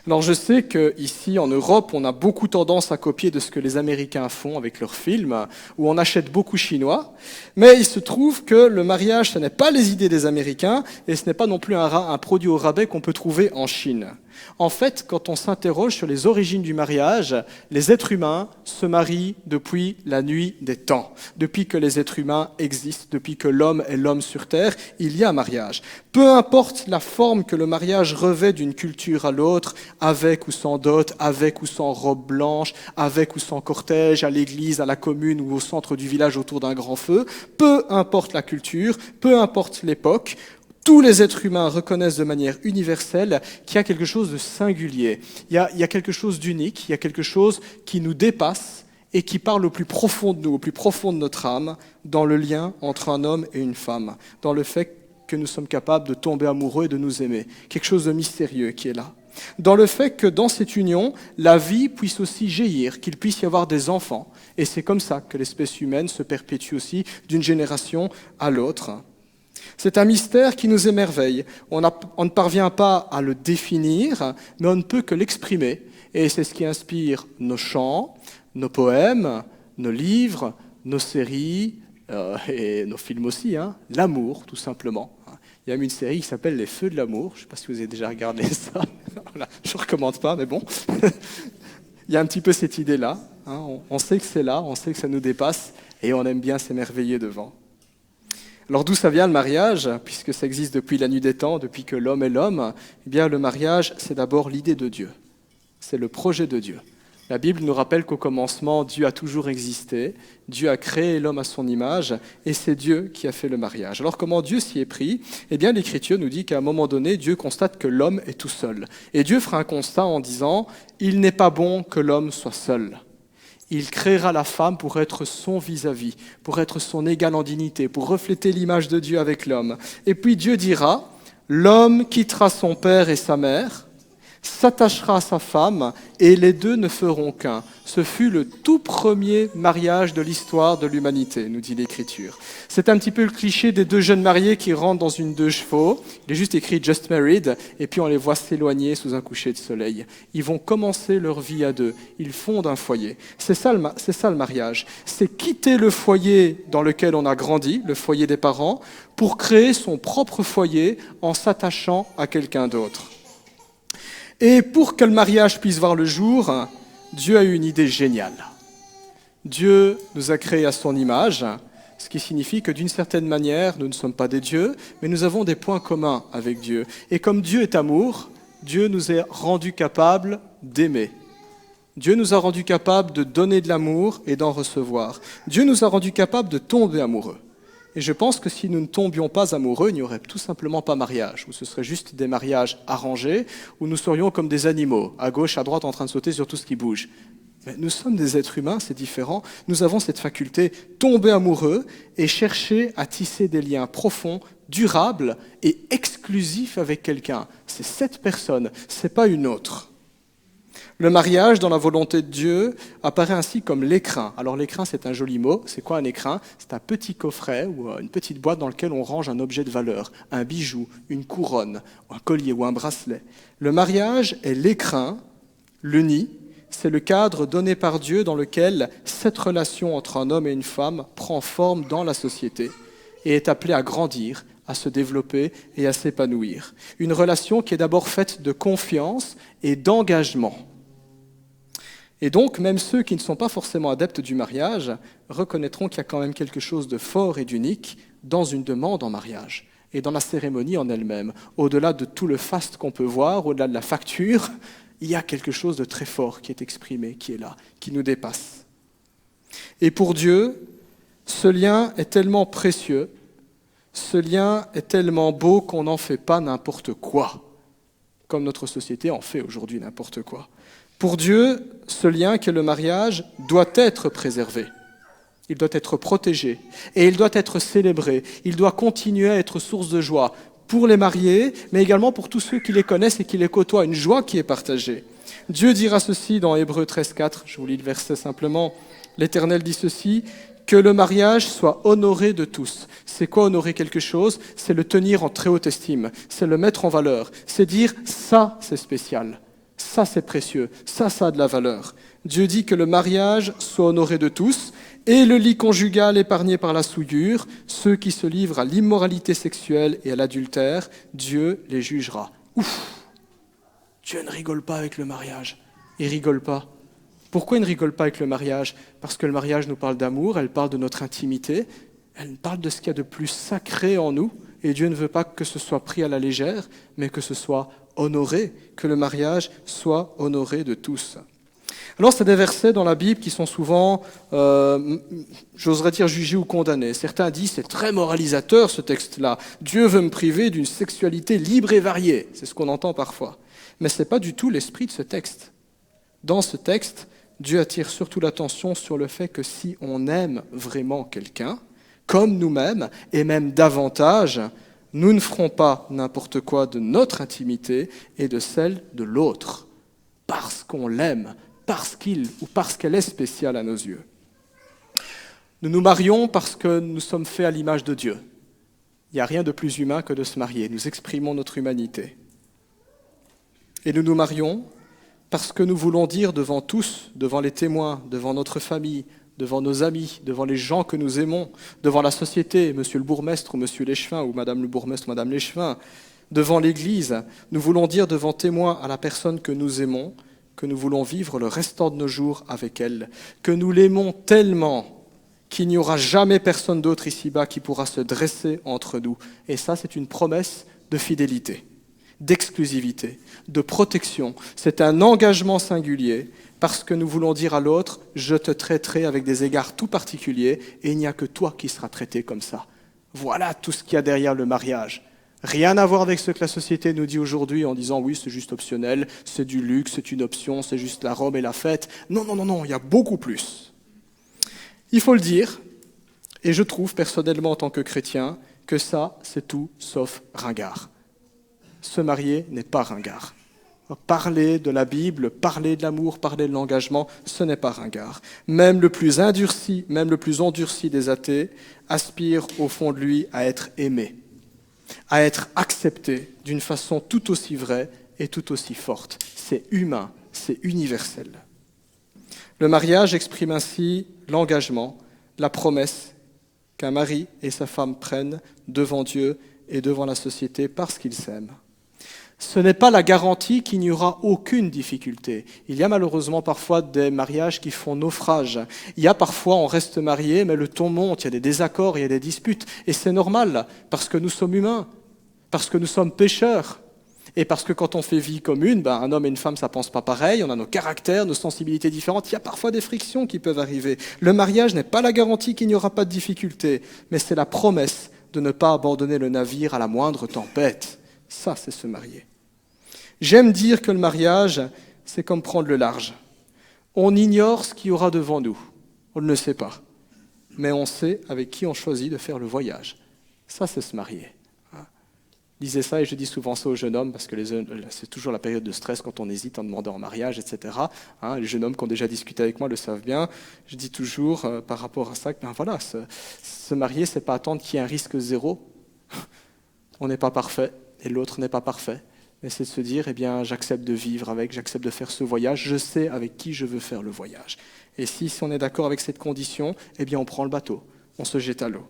Alors je sais qu'ici en Europe, on a beaucoup tendance à copier de ce que les Américains font avec leurs films, où on achète beaucoup chinois, mais il se trouve que le mariage, ce n'est pas les idées des Américains, et ce n'est pas non plus un produit au rabais qu'on peut trouver en Chine. En fait, quand on s'interroge sur les origines du mariage, les êtres humains se marient depuis la nuit des temps. Depuis que les êtres humains existent, depuis que l'homme est l'homme sur Terre, il y a un mariage. Peu importe la forme que le mariage revêt d'une culture à l'autre, avec ou sans dot, avec ou sans robe blanche, avec ou sans cortège, à l'église, à la commune ou au centre du village autour d'un grand feu, peu importe la culture, peu importe l'époque, tous les êtres humains reconnaissent de manière universelle qu'il y a quelque chose de singulier, il y a quelque chose d'unique, il y a quelque chose qui nous dépasse et qui parle au plus profond de nous, au plus profond de notre âme, dans le lien entre un homme et une femme, dans le fait que nous sommes capables de tomber amoureux et de nous aimer. Quelque chose de mystérieux qui est là. Dans le fait que dans cette union, la vie puisse aussi jaillir, qu'il puisse y avoir des enfants. Et c'est comme ça que l'espèce humaine se perpétue aussi d'une génération à l'autre. C'est un mystère qui nous émerveille. On ne parvient pas à le définir, mais on ne peut que l'exprimer. Et c'est ce qui inspire nos chants, nos poèmes, nos livres, nos séries et nos films aussi. L'amour, tout simplement. Il y a même une série qui s'appelle Les Feux de l'amour. Je ne sais pas si vous avez déjà regardé ça. Voilà, je ne recommande pas, mais bon. Il y a un petit peu cette idée-là. On sait que c'est là, on sait que ça nous dépasse, et on aime bien s'émerveiller devant. Alors d'où ça vient le mariage ? Puisque ça existe depuis la nuit des temps, depuis que l'homme est l'homme, eh bien le mariage, c'est d'abord l'idée de Dieu. C'est le projet de Dieu. La Bible nous rappelle qu'au commencement, Dieu a toujours existé, Dieu a créé l'homme à son image, et c'est Dieu qui a fait le mariage. Alors comment Dieu s'y est pris ? Eh bien l'Écriture nous dit qu'à un moment donné, Dieu constate que l'homme est tout seul. Et Dieu fera un constat en disant « Il n'est pas bon que l'homme soit seul ». Il créera la femme pour être son vis-à-vis, pour être son égal en dignité, pour refléter l'image de Dieu avec l'homme. Et puis Dieu dira, l'homme quittera son père et sa mère, s'attachera à sa femme, et les deux ne feront qu'un. Ce fut le tout premier mariage de l'histoire de l'humanité, nous dit l'Écriture. C'est un petit peu le cliché des deux jeunes mariés qui rentrent dans une 2 chevaux. Il est juste écrit « just married » et puis on les voit s'éloigner sous un coucher de soleil. Ils vont commencer leur vie à deux. Ils fondent un foyer. C'est ça le mariage. C'est quitter le foyer dans lequel on a grandi, le foyer des parents, pour créer son propre foyer en s'attachant à quelqu'un d'autre. Et pour que le mariage puisse voir le jour, Dieu a eu une idée géniale. Dieu nous a créés à son image, ce qui signifie que d'une certaine manière, nous ne sommes pas des dieux, mais nous avons des points communs avec Dieu. Et comme Dieu est amour, Dieu nous a rendus capables d'aimer. Dieu nous a rendus capables de donner de l'amour et d'en recevoir. Dieu nous a rendus capables de tomber amoureux. Et je pense que si nous ne tombions pas amoureux, il n'y aurait tout simplement pas mariage, ou ce serait juste des mariages arrangés, où nous serions comme des animaux, à gauche, à droite, en train de sauter sur tout ce qui bouge. Mais nous sommes des êtres humains, c'est différent. Nous avons cette faculté, tomber amoureux et chercher à tisser des liens profonds, durables et exclusifs avec quelqu'un. C'est cette personne, c'est pas une autre. Le mariage, dans la volonté de Dieu, apparaît ainsi comme l'écrin. Alors l'écrin, c'est un joli mot. C'est quoi un écrin? C'est un petit coffret ou une petite boîte dans laquelle on range un objet de valeur, un bijou, une couronne, un collier ou un bracelet. Le mariage est l'écrin, le nid. C'est le cadre donné par Dieu dans lequel cette relation entre un homme et une femme prend forme dans la société et est appelée à grandir, à se développer et à s'épanouir. Une relation qui est d'abord faite de confiance et d'engagement. Et donc, même ceux qui ne sont pas forcément adeptes du mariage reconnaîtront qu'il y a quand même quelque chose de fort et d'unique dans une demande en mariage et dans la cérémonie en elle-même. Au-delà de tout le faste qu'on peut voir, au-delà de la facture, il y a quelque chose de très fort qui est exprimé, qui est là, qui nous dépasse. Et pour Dieu, ce lien est tellement précieux, ce lien est tellement beau qu'on n'en fait pas n'importe quoi, comme notre société en fait aujourd'hui n'importe quoi. Pour Dieu, ce lien qu'est le mariage doit être préservé. Il doit être protégé et il doit être célébré. Il doit continuer à être source de joie pour les mariés, mais également pour tous ceux qui les connaissent et qui les côtoient, une joie qui est partagée. Dieu dira ceci dans Hébreux 13,4, je vous lis le verset simplement. L'Éternel dit ceci, que le mariage soit honoré de tous. C'est quoi honorer quelque chose? C'est le tenir en très haute estime, c'est le mettre en valeur, c'est dire ça c'est spécial. Ça, c'est précieux. Ça a de la valeur. Dieu dit que le mariage soit honoré de tous et le lit conjugal épargné par la souillure. Ceux qui se livrent à l'immoralité sexuelle et à l'adultère, Dieu les jugera. Ouf! Dieu ne rigole pas avec le mariage. Il rigole pas. Pourquoi il ne rigole pas avec le mariage? Parce que le mariage nous parle d'amour, elle parle de notre intimité, elle parle de ce qu'il y a de plus sacré en nous. Et Dieu ne veut pas que ce soit pris à la légère, mais que ce soit honoré, que le mariage soit honoré de tous. Alors, c'est des versets dans la Bible qui sont souvent, j'oserais dire, jugés ou condamnés. Certains disent, c'est très moralisateur ce texte-là. Dieu veut me priver d'une sexualité libre et variée. C'est ce qu'on entend parfois. Mais ce n'est pas du tout l'esprit de ce texte. Dans ce texte, Dieu attire surtout l'attention sur le fait que si on aime vraiment quelqu'un, comme nous-mêmes, et même davantage, nous ne ferons pas n'importe quoi de notre intimité et de celle de l'autre, parce qu'on l'aime, parce qu'il ou parce qu'elle est spéciale à nos yeux. Nous nous marions parce que nous sommes faits à l'image de Dieu. Il n'y a rien de plus humain que de se marier. Nous exprimons notre humanité. Et nous nous marions parce que nous voulons dire devant tous, devant les témoins, devant notre famille, devant nos amis, devant les gens que nous aimons, devant la société, monsieur le bourgmestre ou monsieur l'échevin, ou madame le bourgmestre ou madame l'échevin, devant l'Église, nous voulons dire devant témoin à la personne que nous aimons, que nous voulons vivre le restant de nos jours avec elle, que nous l'aimons tellement qu'il n'y aura jamais personne d'autre ici-bas qui pourra se dresser entre nous. Et ça, c'est une promesse de fidélité, d'exclusivité, de protection. C'est un engagement singulier parce que nous voulons dire à l'autre « je te traiterai avec des égards tout particuliers et il n'y a que toi qui seras traité comme ça ». Voilà tout ce qu'il y a derrière le mariage. Rien à voir avec ce que la société nous dit aujourd'hui en disant « oui, c'est juste optionnel, c'est du luxe, c'est une option, c'est juste la robe et la fête ». Non, non, non, non, il y a beaucoup plus. Il faut le dire, et je trouve personnellement en tant que chrétien que ça, c'est tout sauf ringard. Se marier n'est pas ringard. Parler de la Bible, parler de l'amour, parler de l'engagement, ce n'est pas ringard. Même le plus endurci des athées aspire au fond de lui à être aimé, à être accepté d'une façon tout aussi vraie et tout aussi forte. C'est humain, c'est universel. Le mariage exprime ainsi l'engagement, la promesse qu'un mari et sa femme prennent devant Dieu et devant la société parce qu'ils s'aiment. Ce n'est pas la garantie qu'il n'y aura aucune difficulté. Il y a malheureusement parfois des mariages qui font naufrage. Il y a parfois, on reste marié, mais le ton monte, il y a des désaccords, il y a des disputes. Et c'est normal, parce que nous sommes humains, parce que nous sommes pécheurs. Et parce que quand on fait vie commune, un homme et une femme, ça pense pas pareil, on a nos caractères, nos sensibilités différentes, il y a parfois des frictions qui peuvent arriver. Le mariage n'est pas la garantie qu'il n'y aura pas de difficultés, mais c'est la promesse de ne pas abandonner le navire à la moindre tempête. Ça, c'est se marier. J'aime dire que le mariage, c'est comme prendre le large. On ignore ce qu'il y aura devant nous, on ne le sait pas, mais on sait avec qui on choisit de faire le voyage. Ça, c'est se marier. Je disais ça et je dis souvent ça aux jeunes hommes parce que c'est toujours la période de stress quand on hésite en demandant en mariage, etc. Les jeunes hommes qui ont déjà discuté avec moi le savent bien. Je dis toujours par rapport à ça que se marier, c'est pas attendre qu'il y ait un risque zéro. On n'est pas parfait et l'autre n'est pas parfait. Mais c'est de se dire, j'accepte de vivre avec, j'accepte de faire ce voyage, je sais avec qui je veux faire le voyage. Et si on est d'accord avec cette condition, on prend le bateau, on se jette à l'eau.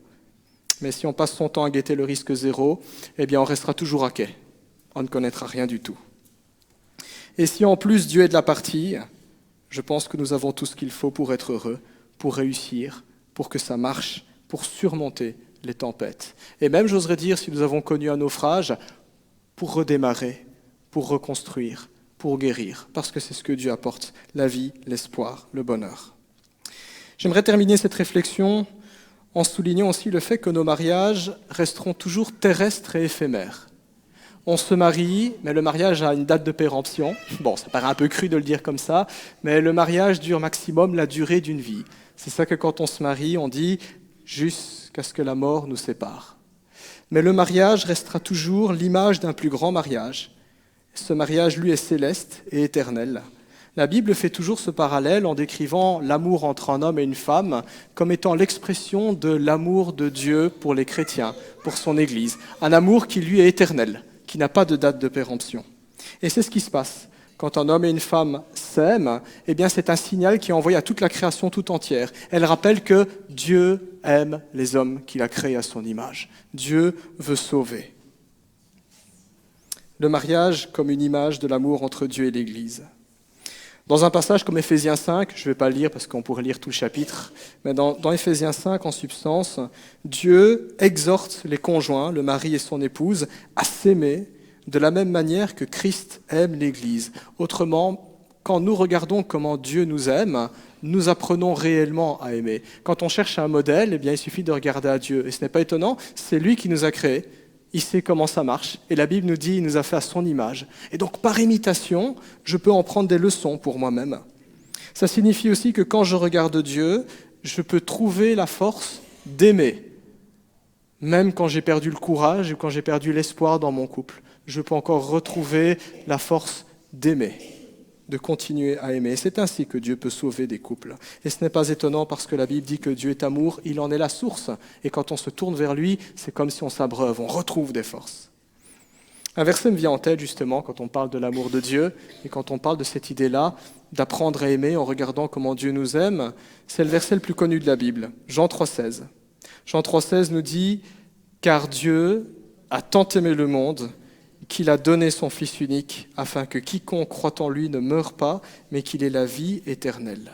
Mais si on passe son temps à guetter le risque zéro, on restera toujours à quai. On ne connaîtra rien du tout. Et si en plus Dieu est de la partie, je pense que nous avons tout ce qu'il faut pour être heureux, pour réussir, pour que ça marche, pour surmonter les tempêtes. Et même, j'oserais dire, si nous avons connu un naufrage, pour redémarrer, pour reconstruire, pour guérir, parce que c'est ce que Dieu apporte, la vie, l'espoir, le bonheur. J'aimerais terminer cette réflexion en soulignant aussi le fait que nos mariages resteront toujours terrestres et éphémères. On se marie, mais le mariage a une date de péremption. Bon, ça paraît un peu cru de le dire comme ça, mais le mariage dure maximum la durée d'une vie. C'est ça que quand on se marie, on dit jusqu'à ce que la mort nous sépare. Mais le mariage restera toujours l'image d'un plus grand mariage. Ce mariage, lui, est céleste et éternel. La Bible fait toujours ce parallèle en décrivant l'amour entre un homme et une femme comme étant l'expression de l'amour de Dieu pour les chrétiens, pour son Église. Un amour qui, lui, est éternel, qui n'a pas de date de péremption. Et c'est ce qui se passe. Quand un homme et une femme s'aiment, c'est un signal qui est envoyé à toute la création tout entière. Elle rappelle que Dieu aime les hommes qu'il a créés à son image. Dieu veut sauver. Le mariage comme une image de l'amour entre Dieu et l'Église. Dans un passage comme Éphésiens 5, je ne vais pas le lire parce qu'on pourrait lire tout le chapitre, mais dans Éphésiens 5, en substance, Dieu exhorte les conjoints, le mari et son épouse, à s'aimer de la même manière que Christ aime l'Église. Autrement, quand nous regardons comment Dieu nous aime, nous apprenons réellement à aimer. Quand on cherche un modèle, il suffit de regarder à Dieu. Et ce n'est pas étonnant, c'est lui qui nous a créés. Il sait comment ça marche. Et la Bible nous dit qu'il nous a fait à son image. Et donc, par imitation, je peux en prendre des leçons pour moi-même. Ça signifie aussi que quand je regarde Dieu, je peux trouver la force d'aimer. Même quand j'ai perdu le courage ou quand j'ai perdu l'espoir dans mon couple, je peux encore retrouver la force d'aimer, de continuer à aimer. Et c'est ainsi que Dieu peut sauver des couples. Et ce n'est pas étonnant parce que la Bible dit que Dieu est amour, il en est la source. Et quand on se tourne vers lui, c'est comme si on s'abreuve, on retrouve des forces. Un verset me vient en tête justement quand on parle de l'amour de Dieu et quand on parle de cette idée-là d'apprendre à aimer en regardant comment Dieu nous aime. C'est le verset le plus connu de la Bible, Jean 3,16. Jean 3,16 nous dit « Car Dieu a tant aimé le monde qu'il a donné son Fils unique, afin que quiconque croit en lui ne meure pas, mais qu'il ait la vie éternelle. »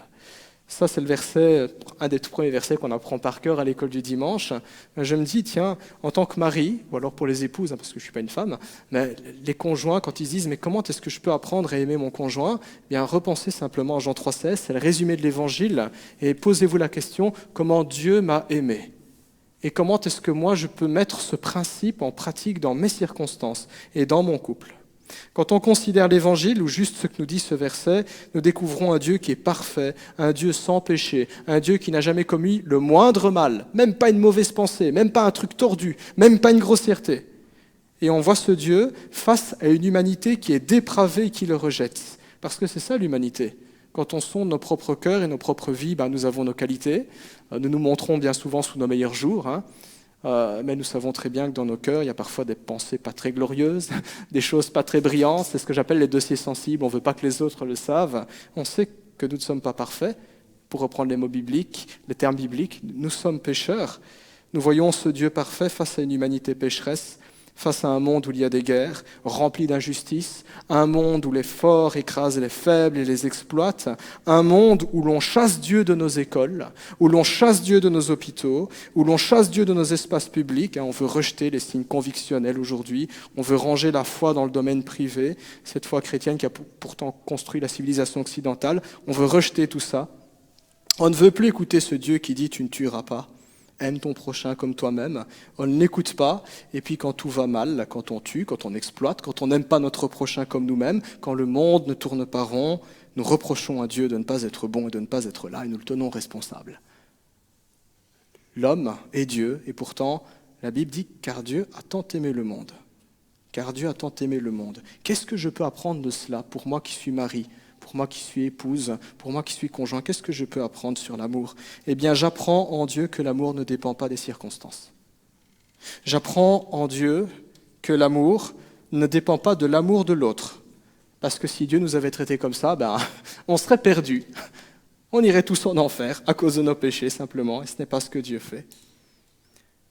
Ça, c'est le verset, un des tout premiers versets qu'on apprend par cœur à l'école du dimanche. Je me dis, tiens, en tant que mari, ou alors pour les épouses, parce que je ne suis pas une femme, mais les conjoints, quand ils se disent, mais comment est-ce que je peux apprendre à aimer mon conjoint ? Repensez simplement à Jean 3,16, c'est le résumé de l'Évangile, et posez-vous la question, comment Dieu m'a aimé ? Et comment est-ce que moi, je peux mettre ce principe en pratique dans mes circonstances et dans mon couple ? Quand on considère l'Évangile, ou juste ce que nous dit ce verset, nous découvrons un Dieu qui est parfait, un Dieu sans péché, un Dieu qui n'a jamais commis le moindre mal, même pas une mauvaise pensée, même pas un truc tordu, même pas une grossièreté. Et on voit ce Dieu face à une humanité qui est dépravée et qui le rejette. Parce que c'est ça l'humanité. Quand on sonde nos propres cœurs et nos propres vies, nous avons nos qualités. Nous nous montrons bien souvent sous nos meilleurs jours, mais nous savons très bien que dans nos cœurs, il y a parfois des pensées pas très glorieuses, des choses pas très brillantes. C'est ce que j'appelle les dossiers sensibles. On ne veut pas que les autres le savent. On sait que nous ne sommes pas parfaits. Pour reprendre les mots bibliques, les termes bibliques, nous sommes pécheurs. Nous voyons ce Dieu parfait face à une humanité pécheresse, face à un monde où il y a des guerres, rempli d'injustice, un monde où les forts écrasent les faibles et les exploitent, un monde où l'on chasse Dieu de nos écoles, où l'on chasse Dieu de nos hôpitaux, où l'on chasse Dieu de nos espaces publics. On veut rejeter les signes convictionnels aujourd'hui, on veut ranger la foi dans le domaine privé, cette foi chrétienne qui a pourtant construit la civilisation occidentale. On veut rejeter tout ça. On ne veut plus écouter ce Dieu qui dit « tu ne tueras pas ». Aime ton prochain comme toi-même. On ne l'écoute pas. Et puis quand tout va mal, quand on tue, quand on exploite, quand on n'aime pas notre prochain comme nous-mêmes, quand le monde ne tourne pas rond, nous reprochons à Dieu de ne pas être bon et de ne pas être là et nous le tenons responsable. L'homme est Dieu et pourtant la Bible dit « car Dieu a tant aimé le monde ». Car Dieu a tant aimé le monde. Qu'est-ce que je peux apprendre de cela pour moi qui suis mari ? Pour moi qui suis épouse, pour moi qui suis conjoint, qu'est-ce que je peux apprendre sur l'amour ? Eh bien, j'apprends en Dieu que l'amour ne dépend pas des circonstances. J'apprends en Dieu que l'amour ne dépend pas de l'amour de l'autre. Parce que si Dieu nous avait traités comme ça, on serait perdus. On irait tous en enfer à cause de nos péchés, simplement, et ce n'est pas ce que Dieu fait.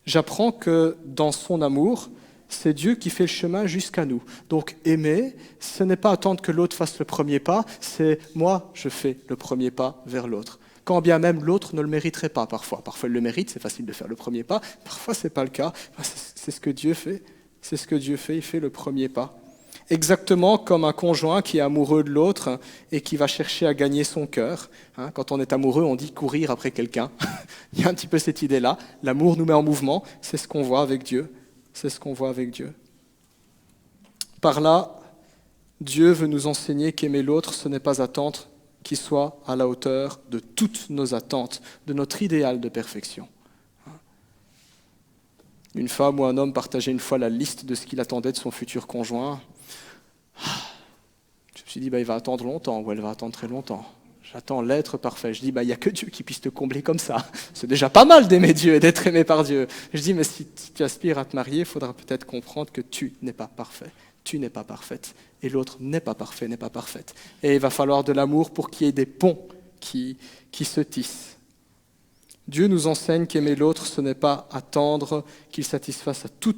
J'apprends que dans son amour, c'est Dieu qui fait le chemin jusqu'à nous. Donc aimer, ce n'est pas attendre que l'autre fasse le premier pas, c'est moi, je fais le premier pas vers l'autre. Quand bien même l'autre ne le mériterait pas parfois. Parfois il le mérite, c'est facile de faire le premier pas. Parfois ce n'est pas le cas. C'est ce que Dieu fait. C'est ce que Dieu fait, il fait le premier pas. Exactement comme un conjoint qui est amoureux de l'autre et qui va chercher à gagner son cœur. Quand on est amoureux, on dit courir après quelqu'un. Il y a un petit peu cette idée-là. L'amour nous met en mouvement, c'est ce qu'on voit avec Dieu. C'est ce qu'on voit avec Dieu. Par là, Dieu veut nous enseigner qu'aimer l'autre, ce n'est pas attendre qu'il soit à la hauteur de toutes nos attentes, de notre idéal de perfection. Une femme ou un homme partageait une fois la liste de ce qu'il attendait de son futur conjoint. Je me suis dit, il va attendre longtemps, ou elle va attendre très longtemps. J'attends l'être parfait. Je dis, il n'y a que Dieu qui puisse te combler comme ça. C'est déjà pas mal d'aimer Dieu et d'être aimé par Dieu. Je dis, mais si tu aspires à te marier, il faudra peut-être comprendre que tu n'es pas parfait. Tu n'es pas parfaite. Et l'autre n'est pas parfait, n'est pas parfaite. Et il va falloir de l'amour pour qu'il y ait des ponts qui se tissent. Dieu nous enseigne qu'aimer l'autre, ce n'est pas attendre qu'il satisfasse à tout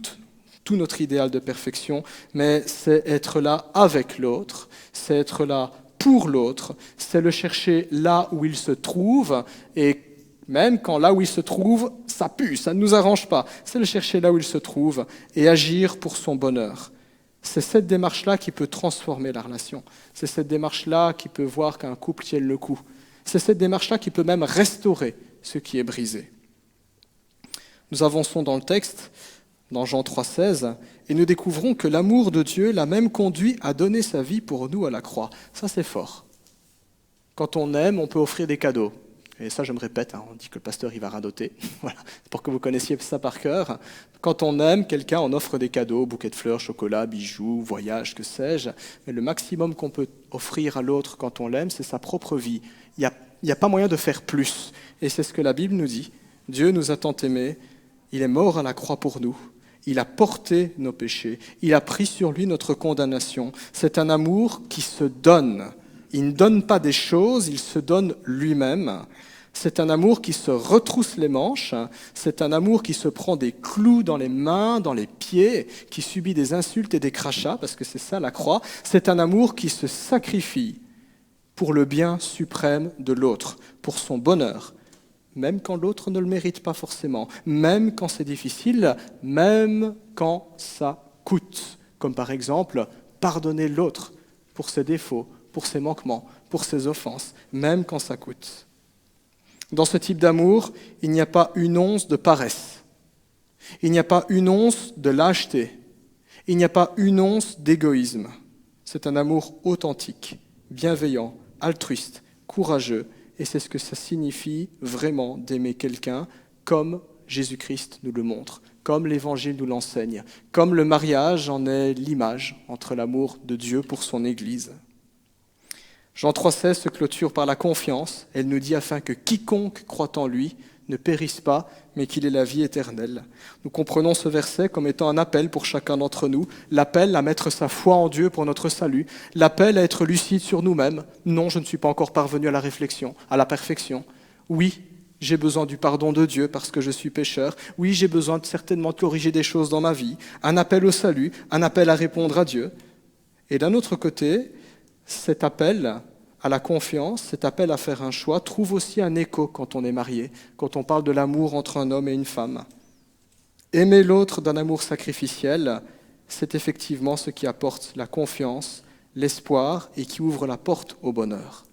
notre idéal de perfection, mais c'est être là avec l'autre, c'est être là pour l'autre, c'est le chercher là où il se trouve, et même quand là où il se trouve, ça pue, ça ne nous arrange pas. C'est le chercher là où il se trouve et agir pour son bonheur. C'est cette démarche-là qui peut transformer la relation. C'est cette démarche-là qui peut voir qu'un couple tienne le coup. C'est cette démarche-là qui peut même restaurer ce qui est brisé. Nous avançons dans le texte, dans Jean 3,16, et nous découvrons que l'amour de Dieu l'a même conduit à donner sa vie pour nous à la croix. Ça, c'est fort. Quand on aime, on peut offrir des cadeaux. Et ça, je me répète, on dit que le pasteur, il va radoter. Voilà, pour que vous connaissiez ça par cœur. Quand on aime quelqu'un, on offre des cadeaux, bouquets de fleurs, chocolat, bijoux, voyages, que sais-je. Mais le maximum qu'on peut offrir à l'autre quand on l'aime, c'est sa propre vie. Il n'y a pas moyen de faire plus. Et c'est ce que la Bible nous dit. Dieu nous a tant aimés, il est mort à la croix pour nous. Il a porté nos péchés. Il a pris sur lui notre condamnation. C'est un amour qui se donne. Il ne donne pas des choses, il se donne lui-même. C'est un amour qui se retrousse les manches. C'est un amour qui se prend des clous dans les mains, dans les pieds, qui subit des insultes et des crachats, parce que c'est ça la croix. C'est un amour qui se sacrifie pour le bien suprême de l'autre, pour son bonheur. Même quand l'autre ne le mérite pas forcément, même quand c'est difficile, même quand ça coûte. Comme par exemple, pardonner l'autre pour ses défauts, pour ses manquements, pour ses offenses, même quand ça coûte. Dans ce type d'amour, il n'y a pas une once de paresse. Il n'y a pas une once de lâcheté. Il n'y a pas une once d'égoïsme. C'est un amour authentique, bienveillant, altruiste, courageux. Et c'est ce que ça signifie vraiment d'aimer quelqu'un comme Jésus-Christ nous le montre, comme l'Évangile nous l'enseigne, comme le mariage en est l'image entre l'amour de Dieu pour son Église. Jean 3,16 se clôture par la confiance. Elle nous dit afin que quiconque croit en lui ne périsse pas, mais qu'il ait la vie éternelle. Nous comprenons ce verset comme étant un appel pour chacun d'entre nous, l'appel à mettre sa foi en Dieu pour notre salut, l'appel à être lucide sur nous-mêmes. Non, je ne suis pas encore parvenu à la réflexion, à la perfection. Oui, j'ai besoin du pardon de Dieu parce que je suis pécheur. Oui, j'ai besoin certainement de corriger des choses dans ma vie. Un appel au salut, un appel à répondre à Dieu. Et d'un autre côté, cet appel à la confiance, cet appel à faire un choix, trouve aussi un écho quand on est marié, quand on parle de l'amour entre un homme et une femme. Aimer l'autre d'un amour sacrificiel, c'est effectivement ce qui apporte la confiance, l'espoir et qui ouvre la porte au bonheur.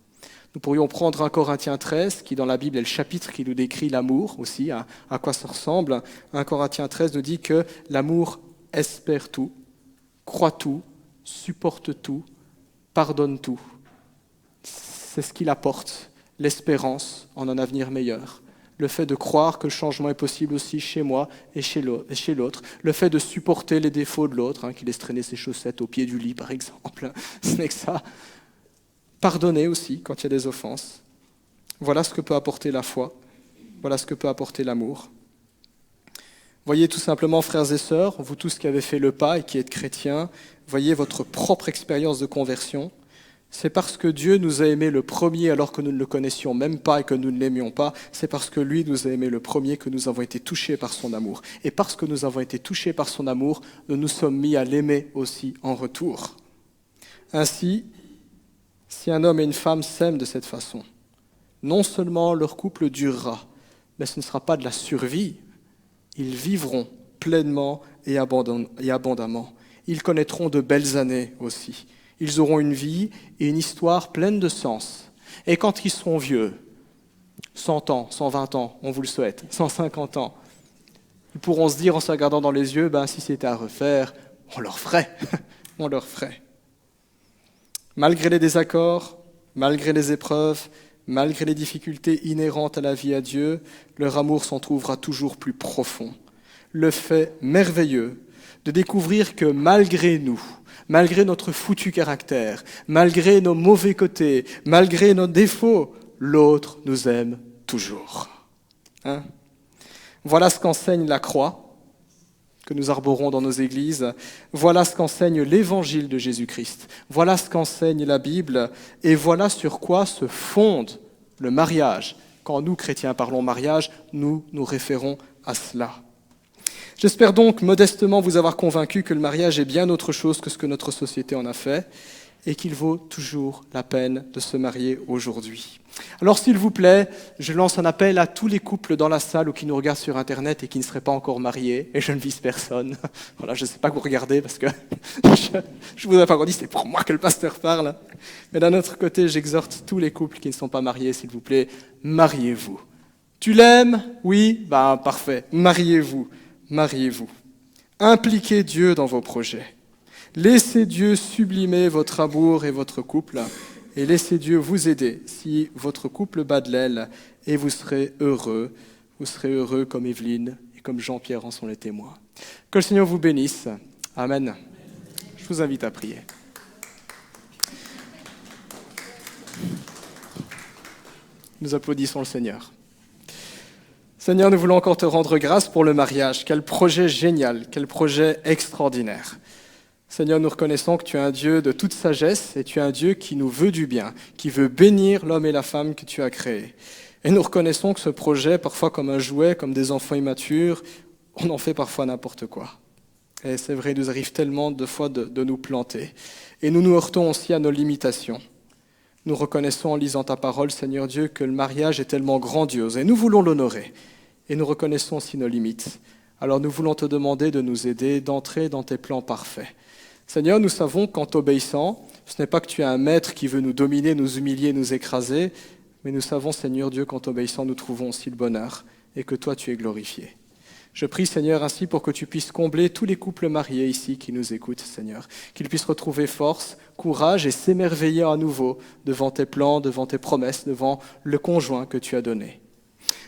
Nous pourrions prendre 1 Corinthiens 13, qui dans la Bible est le chapitre qui nous décrit l'amour aussi, à quoi ça ressemble. 1 Corinthiens 13 nous dit que l'amour espère tout, croit tout, supporte tout, pardonne tout. C'est ce qu'il apporte, l'espérance en un avenir meilleur. Le fait de croire que le changement est possible aussi chez moi et chez l'autre. Le fait de supporter les défauts de l'autre, qui laisse traîner ses chaussettes au pied du lit, par exemple. Ce n'est que ça. Pardonner aussi quand il y a des offenses. Voilà ce que peut apporter la foi. Voilà ce que peut apporter l'amour. Voyez tout simplement, frères et sœurs, vous tous qui avez fait le pas et qui êtes chrétiens, voyez votre propre expérience de conversion. C'est parce que Dieu nous a aimés le premier alors que nous ne le connaissions même pas et que nous ne l'aimions pas. C'est parce que lui nous a aimés le premier que nous avons été touchés par son amour. Et parce que nous avons été touchés par son amour, nous nous sommes mis à l'aimer aussi en retour. Ainsi, si un homme et une femme s'aiment de cette façon, non seulement leur couple durera, mais ce ne sera pas de la survie. Ils vivront pleinement et abondamment. Ils connaîtront de belles années aussi. Ils auront une vie et une histoire pleine de sens. Et quand ils seront vieux, 100 ans, 120 ans, on vous le souhaite, 150 ans, ils pourront se dire en se regardant dans les yeux, si c'était à refaire, on leur ferait. On leur ferait. Malgré les désaccords, malgré les épreuves, malgré les difficultés inhérentes à la vie à Dieu, leur amour s'en trouvera toujours plus profond. Le fait merveilleux de découvrir que malgré nous, malgré notre foutu caractère, malgré nos mauvais côtés, malgré nos défauts, l'autre nous aime toujours. Voilà ce qu'enseigne la croix que nous arborons dans nos églises. Voilà ce qu'enseigne l'évangile de Jésus-Christ. Voilà ce qu'enseigne la Bible. Et voilà sur quoi se fonde le mariage. Quand nous, chrétiens, parlons mariage, nous nous référons à cela. J'espère donc modestement vous avoir convaincu que le mariage est bien autre chose que ce que notre société en a fait et qu'il vaut toujours la peine de se marier aujourd'hui. Alors s'il vous plaît, je lance un appel à tous les couples dans la salle ou qui nous regardent sur Internet et qui ne seraient pas encore mariés, et je ne vise personne. Voilà, je ne sais pas que vous regardez parce que je vous ai pas dit, c'est pour moi que le pasteur parle. Mais d'un autre côté, j'exhorte tous les couples qui ne sont pas mariés, s'il vous plaît, mariez-vous. Tu l'aimes? Oui? Parfait. Mariez-vous. Mariez-vous. Impliquez Dieu dans vos projets. Laissez Dieu sublimer votre amour et votre couple et laissez Dieu vous aider si votre couple bat de l'aile et vous serez heureux. Vous serez heureux comme Evelyne et comme Jean-Pierre en sont les témoins. Que le Seigneur vous bénisse. Amen. Je vous invite à prier. Nous applaudissons le Seigneur. Seigneur, nous voulons encore te rendre grâce pour le mariage. Quel projet génial, quel projet extraordinaire. Seigneur, nous reconnaissons que tu es un Dieu de toute sagesse et tu es un Dieu qui nous veut du bien, qui veut bénir l'homme et la femme que tu as créés. Et nous reconnaissons que ce projet, parfois comme un jouet, comme des enfants immatures, on en fait parfois n'importe quoi. Et c'est vrai, il nous arrive tellement de fois de nous planter. Et nous nous heurtons aussi à nos limitations. Nous reconnaissons en lisant ta parole, Seigneur Dieu, que le mariage est tellement grandiose et nous voulons l'honorer. Et nous reconnaissons aussi nos limites. Alors nous voulons te demander de nous aider, d'entrer dans tes plans parfaits. Seigneur, nous savons qu'en t'obéissant, ce n'est pas que tu es un maître qui veut nous dominer, nous humilier, nous écraser, mais nous savons, Seigneur Dieu, qu'en t'obéissant, nous trouvons aussi le bonheur et que toi, tu es glorifié. Je prie, Seigneur, ainsi pour que tu puisses combler tous les couples mariés ici qui nous écoutent, Seigneur, qu'ils puissent retrouver force, courage et s'émerveiller à nouveau devant tes plans, devant tes promesses, devant le conjoint que tu as donné.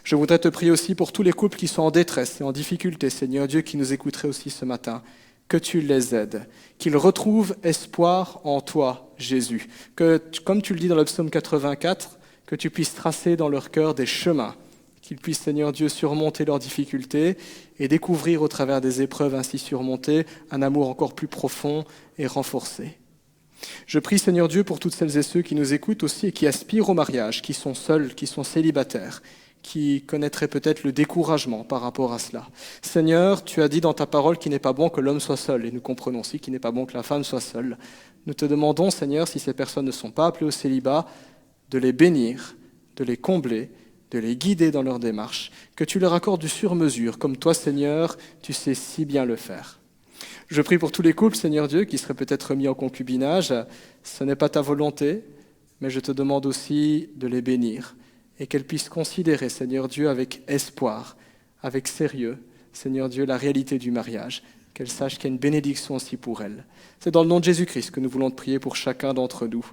Je voudrais te prier aussi pour tous les couples qui sont en détresse et en difficulté, Seigneur Dieu, qui nous écouteraient aussi ce matin, que tu les aides, qu'ils retrouvent espoir en toi, Jésus, que, comme tu le dis dans le psaume 84, que tu puisses tracer dans leur cœur des chemins, qu'ils puissent, Seigneur Dieu, surmonter leurs difficultés et découvrir au travers des épreuves ainsi surmontées un amour encore plus profond et renforcé. Je prie, Seigneur Dieu, pour toutes celles et ceux qui nous écoutent aussi et qui aspirent au mariage, qui sont seuls, qui sont célibataires, qui connaîtraient peut-être le découragement par rapport à cela. Seigneur, tu as dit dans ta parole qu'il n'est pas bon que l'homme soit seul, et nous comprenons aussi qu'il n'est pas bon que la femme soit seule. Nous te demandons, Seigneur, si ces personnes ne sont pas appelées au célibat, de les bénir, de les combler, de les guider dans leur démarche, que tu leur accordes du sur-mesure, comme toi, Seigneur, tu sais si bien le faire. Je prie pour tous les couples, Seigneur Dieu, qui seraient peut-être mis en concubinage. Ce n'est pas ta volonté, mais je te demande aussi de les bénir et qu'elles puissent considérer, Seigneur Dieu, avec espoir, avec sérieux, Seigneur Dieu, la réalité du mariage, qu'elles sachent qu'il y a une bénédiction aussi pour elles. C'est dans le nom de Jésus-Christ que nous voulons te prier pour chacun d'entre nous.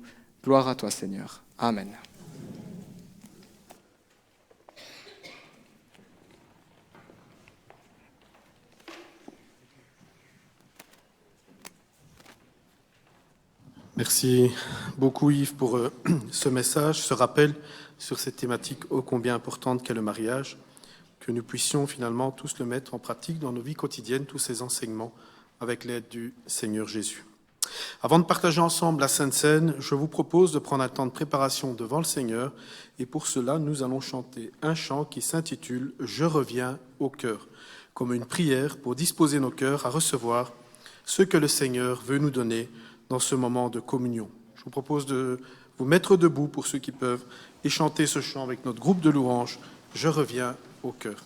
Gloire à toi, Seigneur. Amen. Merci beaucoup Yves pour ce message, ce rappel sur cette thématique ô combien importante qu'est le mariage, que nous puissions finalement tous le mettre en pratique dans nos vies quotidiennes, tous ces enseignements, avec l'aide du Seigneur Jésus. Avant de partager ensemble la Sainte Seine, je vous propose de prendre un temps de préparation devant le Seigneur, et pour cela, nous allons chanter un chant qui s'intitule « Je reviens au cœur », comme une prière pour disposer nos cœurs à recevoir ce que le Seigneur veut nous donner dans ce moment de communion. Je vous propose de vous mettre debout pour ceux qui peuvent et chanter ce chant avec notre groupe de louanges « Je reviens au cœur ».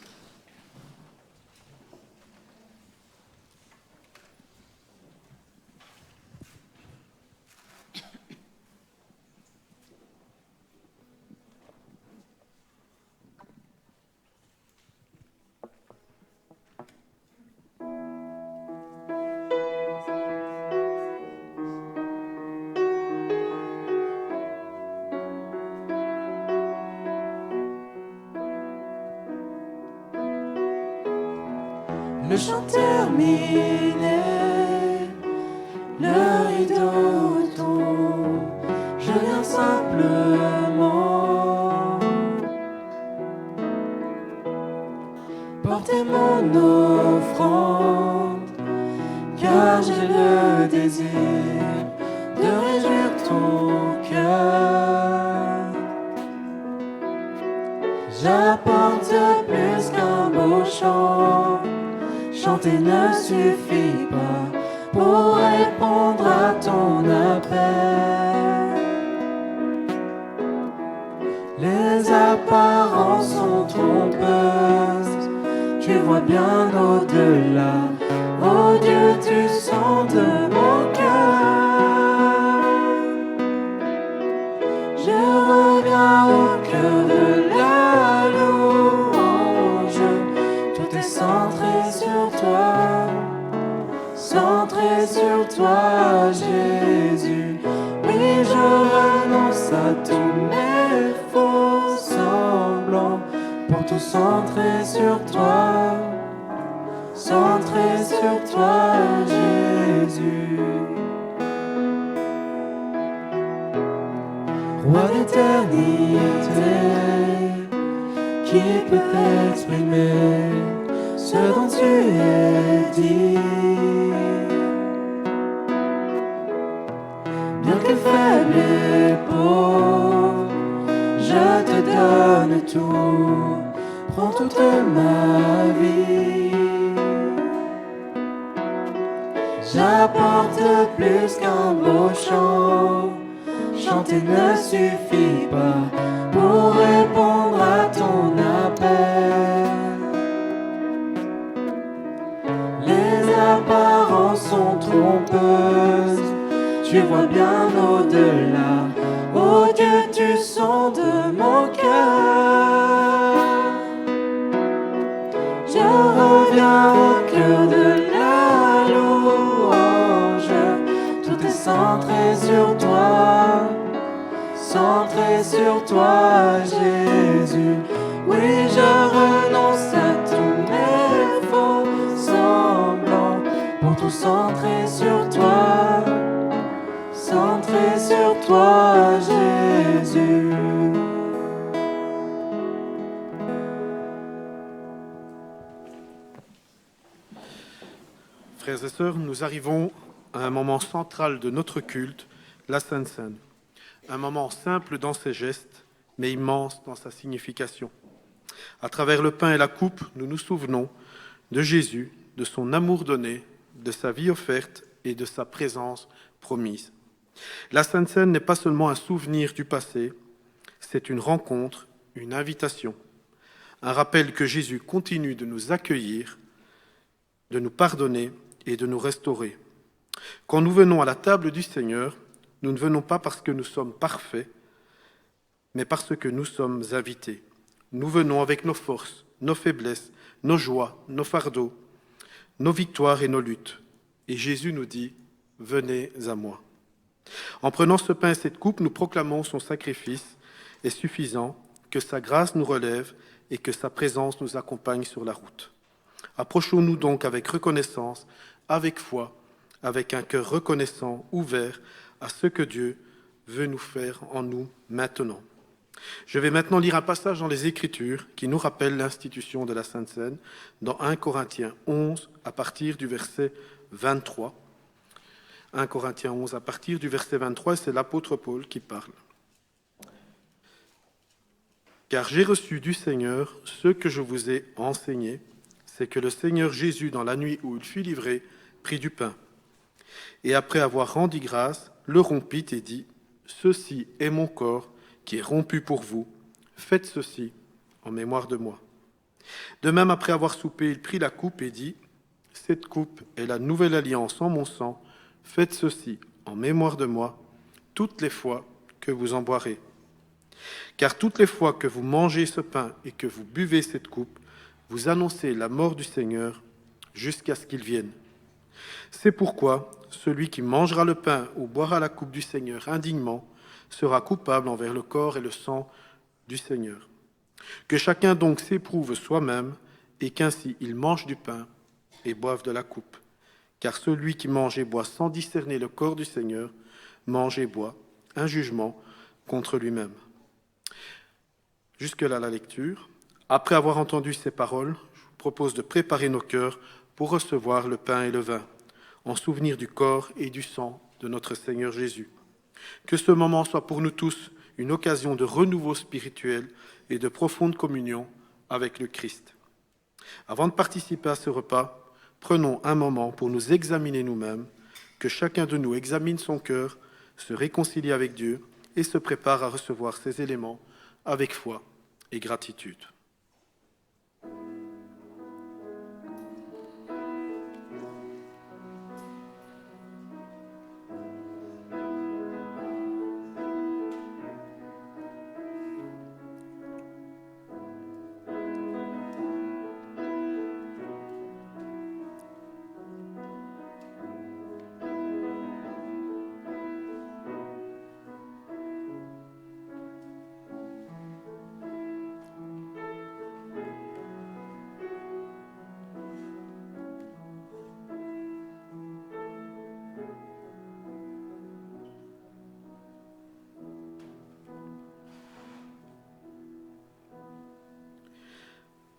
Le chant terminé, le rideau tombe, je viens simplement porter mon offrande, car j'ai le désir de réjouir ton cœur. J'apporte plus qu'un beau chant. Chanter ne suffit pas pour répondre à ton appel. Les apparences sont trompeuses, tu vois bien au-delà. Oh Dieu, tu sondes mon cœur. Je reviens au cœur de la louange, tout est centré sur toi, centré sur toi, Jésus. Oui, je renonce à tous mes faux semblants pour tout centrer sur toi, centré sur toi, Jésus. Roi d'éternité, qui peut exprimer ce dont tu es dit? Bien que faible et pauvre, je te donne tout, prends toute ma vie. J'apporte plus qu'un beau chant, chanter ne suffit pas pour répondre à ton appel. Les apparences sont trompeuses, tu vois bien au-delà. Oh Dieu, tu sondes mon cœur. Je reviens au cœur de la louange, tout est centré sur toi, centré sur toi, Jésus. Oui, je renonce à tous mes faux semblants pour tout centrer sur toi, centré sur toi, Jésus. Frères et sœurs, nous arrivons à un moment central de notre culte, la Sainte Seine. Un moment simple dans ses gestes, mais immense dans sa signification. À travers le pain et la coupe, nous nous souvenons de Jésus, de son amour donné, de sa vie offerte et de sa présence promise. La Sainte Seine n'est pas seulement un souvenir du passé, c'est une rencontre, une invitation, un rappel que Jésus continue de nous accueillir, de nous pardonner et de nous restaurer. Quand nous venons à la table du Seigneur, nous ne venons pas parce que nous sommes parfaits, mais parce que nous sommes invités. Nous venons avec nos forces, nos faiblesses, nos joies, nos fardeaux, nos victoires et nos luttes. Et Jésus nous dit « Venez à moi ». En prenant ce pain et cette coupe, nous proclamons son sacrifice est suffisant, que sa grâce nous relève et que sa présence nous accompagne sur la route. Approchons-nous donc avec reconnaissance, avec foi, avec un cœur reconnaissant, ouvert à ce que Dieu veut nous faire en nous maintenant. Je vais maintenant lire un passage dans les Écritures qui nous rappelle l'institution de la Sainte Seine dans 1 Corinthiens 11 à partir du verset 23. 1 Corinthiens 11 à partir du verset 23, c'est l'apôtre Paul qui parle. « Car j'ai reçu du Seigneur ce que je vous ai enseigné, c'est que le Seigneur Jésus, dans la nuit où il fut livré, prit du pain. Et après avoir rendu grâce, le rompit et dit, « Ceci est mon corps qui est rompu pour vous. Faites ceci en mémoire de moi. » De même, après avoir soupé, il prit la coupe et dit, « Cette coupe est la nouvelle alliance en mon sang. Faites ceci en mémoire de moi, toutes les fois que vous en boirez. Car toutes les fois que vous mangez ce pain et que vous buvez cette coupe, vous annoncez la mort du Seigneur jusqu'à ce qu'il vienne. C'est pourquoi celui qui mangera le pain ou boira la coupe du Seigneur indignement sera coupable envers le corps et le sang du Seigneur. Que chacun donc s'éprouve soi-même et qu'ainsi il mange du pain et boive de la coupe. Car celui qui mange et boit sans discerner le corps du Seigneur mange et boit un jugement contre lui-même. » Jusque-là la lecture. Après avoir entendu ces paroles, je vous propose de préparer nos cœurs pour recevoir le pain et le vin, en souvenir du corps et du sang de notre Seigneur Jésus. Que ce moment soit pour nous tous une occasion de renouveau spirituel et de profonde communion avec le Christ. Avant de participer à ce repas, prenons un moment pour nous examiner nous-mêmes, que chacun de nous examine son cœur, se réconcilie avec Dieu et se prépare à recevoir ces éléments avec foi et gratitude.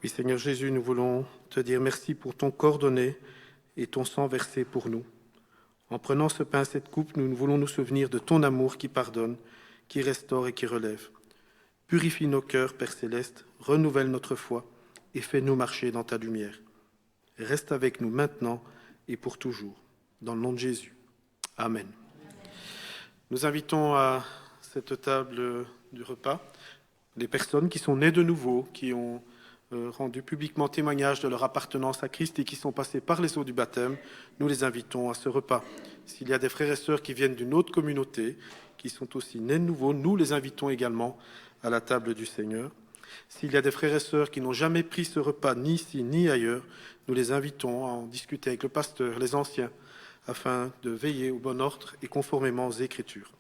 Oui, Seigneur Jésus, nous voulons te dire merci pour ton corps donné et ton sang versé pour nous. En prenant ce pain, cette coupe, nous voulons nous souvenir de ton amour qui pardonne, qui restaure et qui relève. Purifie nos cœurs, Père Céleste, renouvelle notre foi et fais-nous marcher dans ta lumière. Reste avec nous maintenant et pour toujours. Dans le nom de Jésus. Amen. Nous invitons à cette table du repas les personnes qui sont nées de nouveau, qui ont rendu publiquement témoignage de leur appartenance à Christ et qui sont passés par les eaux du baptême. Nous les invitons à ce repas. S'il y a des frères et sœurs qui viennent d'une autre communauté, qui sont aussi nés de nouveau, nous les invitons également à la table du Seigneur. S'il y a des frères et sœurs qui n'ont jamais pris ce repas, ni ici, ni ailleurs, nous les invitons à en discuter avec le pasteur, les anciens, afin de veiller au bon ordre et conformément aux Écritures.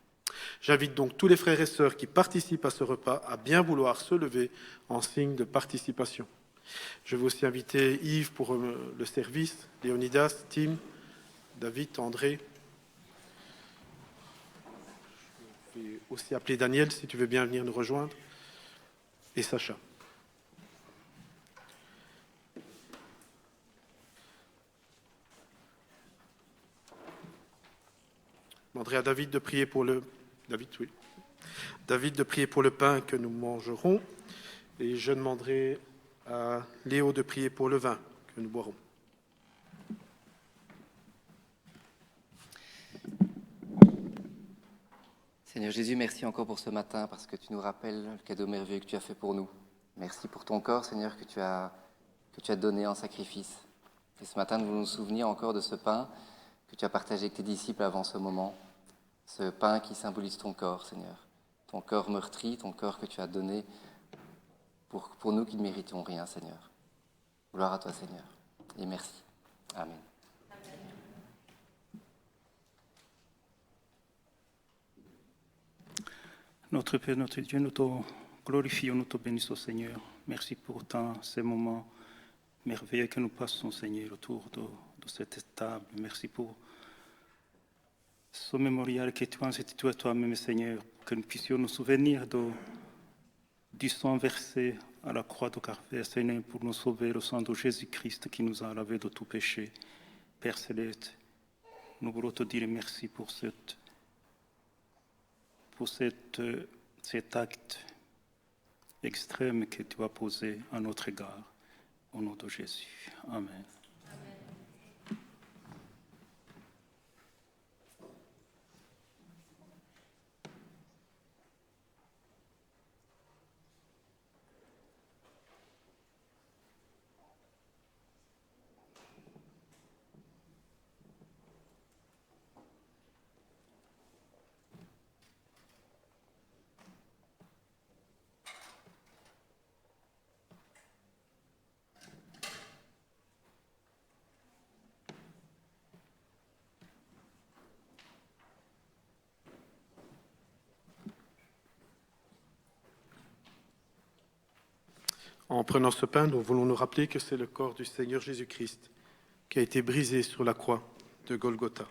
J'invite donc tous les frères et sœurs qui participent à ce repas à bien vouloir se lever en signe de participation. Je vais aussi inviter Yves pour le service, Léonidas, Tim, David, André. Je vais aussi appeler Daniel si tu veux bien venir nous rejoindre, et Sacha. Je demanderai à David de prier pour le David de prier pour le pain que nous mangerons. Et je demanderai à Léo de prier pour le vin que nous boirons. Seigneur Jésus, merci encore pour ce matin parce que tu nous rappelles le cadeau merveilleux que tu as fait pour nous. Merci pour ton corps, Seigneur, que tu as donné en sacrifice. Et ce matin, nous voulons nous souvenir encore de ce pain que tu as partagé avec tes disciples avant ce moment. Ce pain qui symbolise ton corps, Seigneur. Ton corps meurtri, ton corps que tu as donné pour nous qui ne méritions rien, Seigneur. Gloire à toi, Seigneur. Et merci. Amen. Notre Père, notre Dieu, nous te glorifions, nous te bénissons, Seigneur. Merci pour ces moments merveilleux que nous passons, Seigneur, autour de cette table. Merci pour ce mémorial que tu as institué toi-même, Seigneur, que nous puissions nous souvenir du sang versé à la croix de Calvaire, Seigneur, pour nous sauver, le sang de Jésus-Christ qui nous a lavé de tout péché. Père céleste, nous voulons te dire merci pour cet acte extrême que tu as posé à notre égard. Au nom de Jésus. Amen. En prenant ce pain, nous voulons nous rappeler que c'est le corps du Seigneur Jésus-Christ qui a été brisé sur la croix de Golgotha.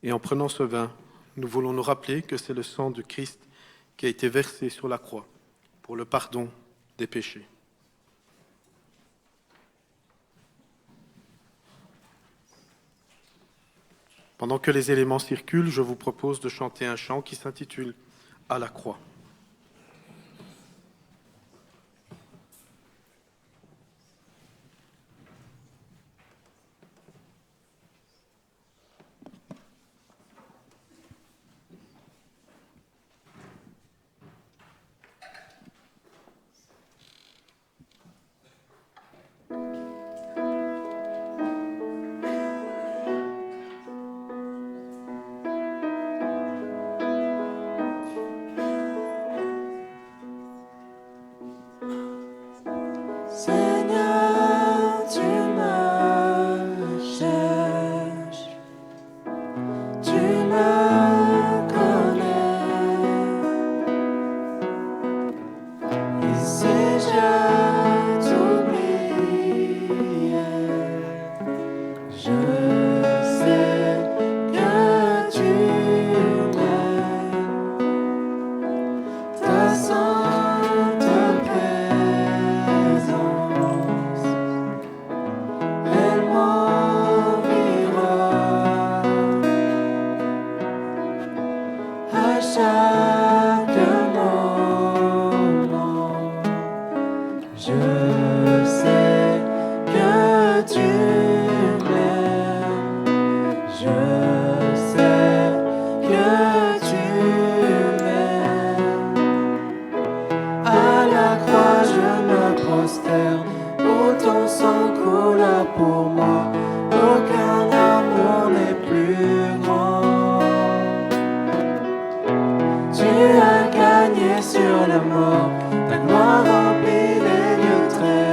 Et en prenant ce vin, nous voulons nous rappeler que c'est le sang de Christ qui a été versé sur la croix pour le pardon des péchés. Pendant que les éléments circulent, je vous propose de chanter un chant qui s'intitule « À la croix ». Seigneur, tu me cherches, tu me connais. Et si je t'oubliais, je sais que tu m'aimes. Ta sainte présence, elle m'envira à chaque moment. Je sais que tu m'aimes. Je sais que tu m'aimes. À la croix je me prosterne, où ton sang coula pour moi. Aucun amour n'est plus grand. Tu as gagné sur la mort, ta gloire remplit les lieux très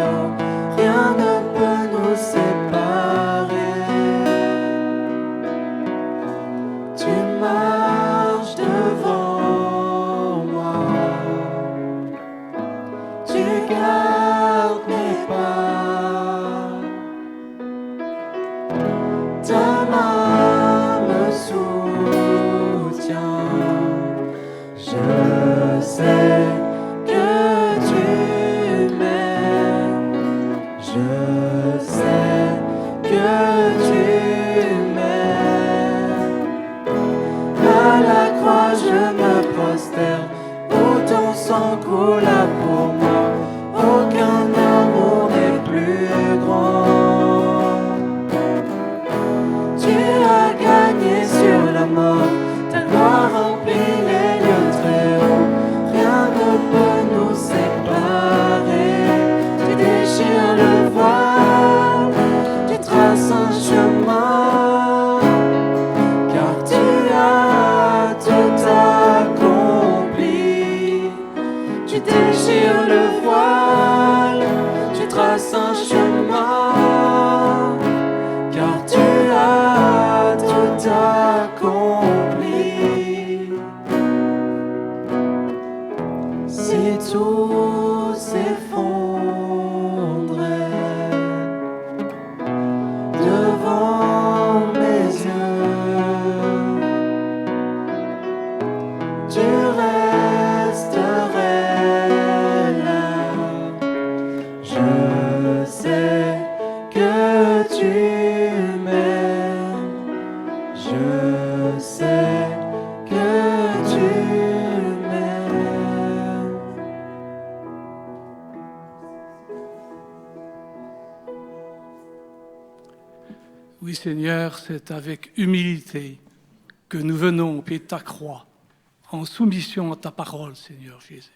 Oui, Seigneur, c'est avec humilité que nous venons au pied de ta croix, en soumission à ta parole, Seigneur Jésus.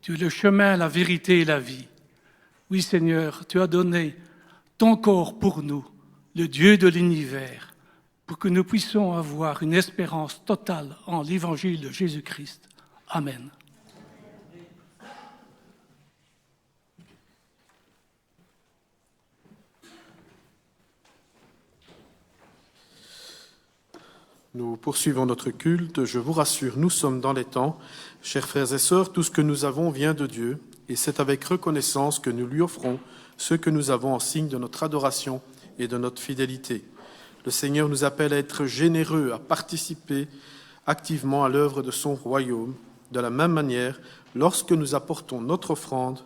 Tu es le chemin, la vérité et la vie. Oui, Seigneur, tu as donné ton corps pour nous, le Dieu de l'univers, pour que nous puissions avoir une espérance totale en l'évangile de Jésus-Christ. Amen. Nous poursuivons notre culte. Je vous rassure, nous sommes dans les temps. Chers frères et sœurs, tout ce que nous avons vient de Dieu, et c'est avec reconnaissance que nous lui offrons ce que nous avons en signe de notre adoration et de notre fidélité. Le Seigneur nous appelle à être généreux, à participer activement à l'œuvre de son royaume. De la même manière, lorsque nous apportons notre offrande,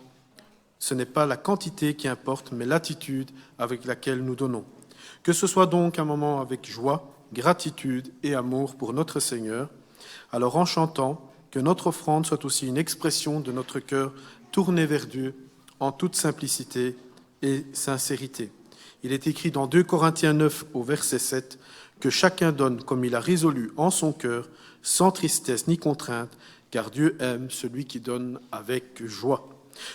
ce n'est pas la quantité qui importe, mais l'attitude avec laquelle nous donnons. Que ce soit donc un moment avec joie, gratitude et amour pour notre Seigneur, alors en chantant, que notre offrande soit aussi une expression de notre cœur tourné vers Dieu en toute simplicité et sincérité. Il est écrit dans 2 Corinthiens 9 au verset 7 que chacun donne comme il a résolu en son cœur, sans tristesse ni contrainte, car Dieu aime celui qui donne avec joie.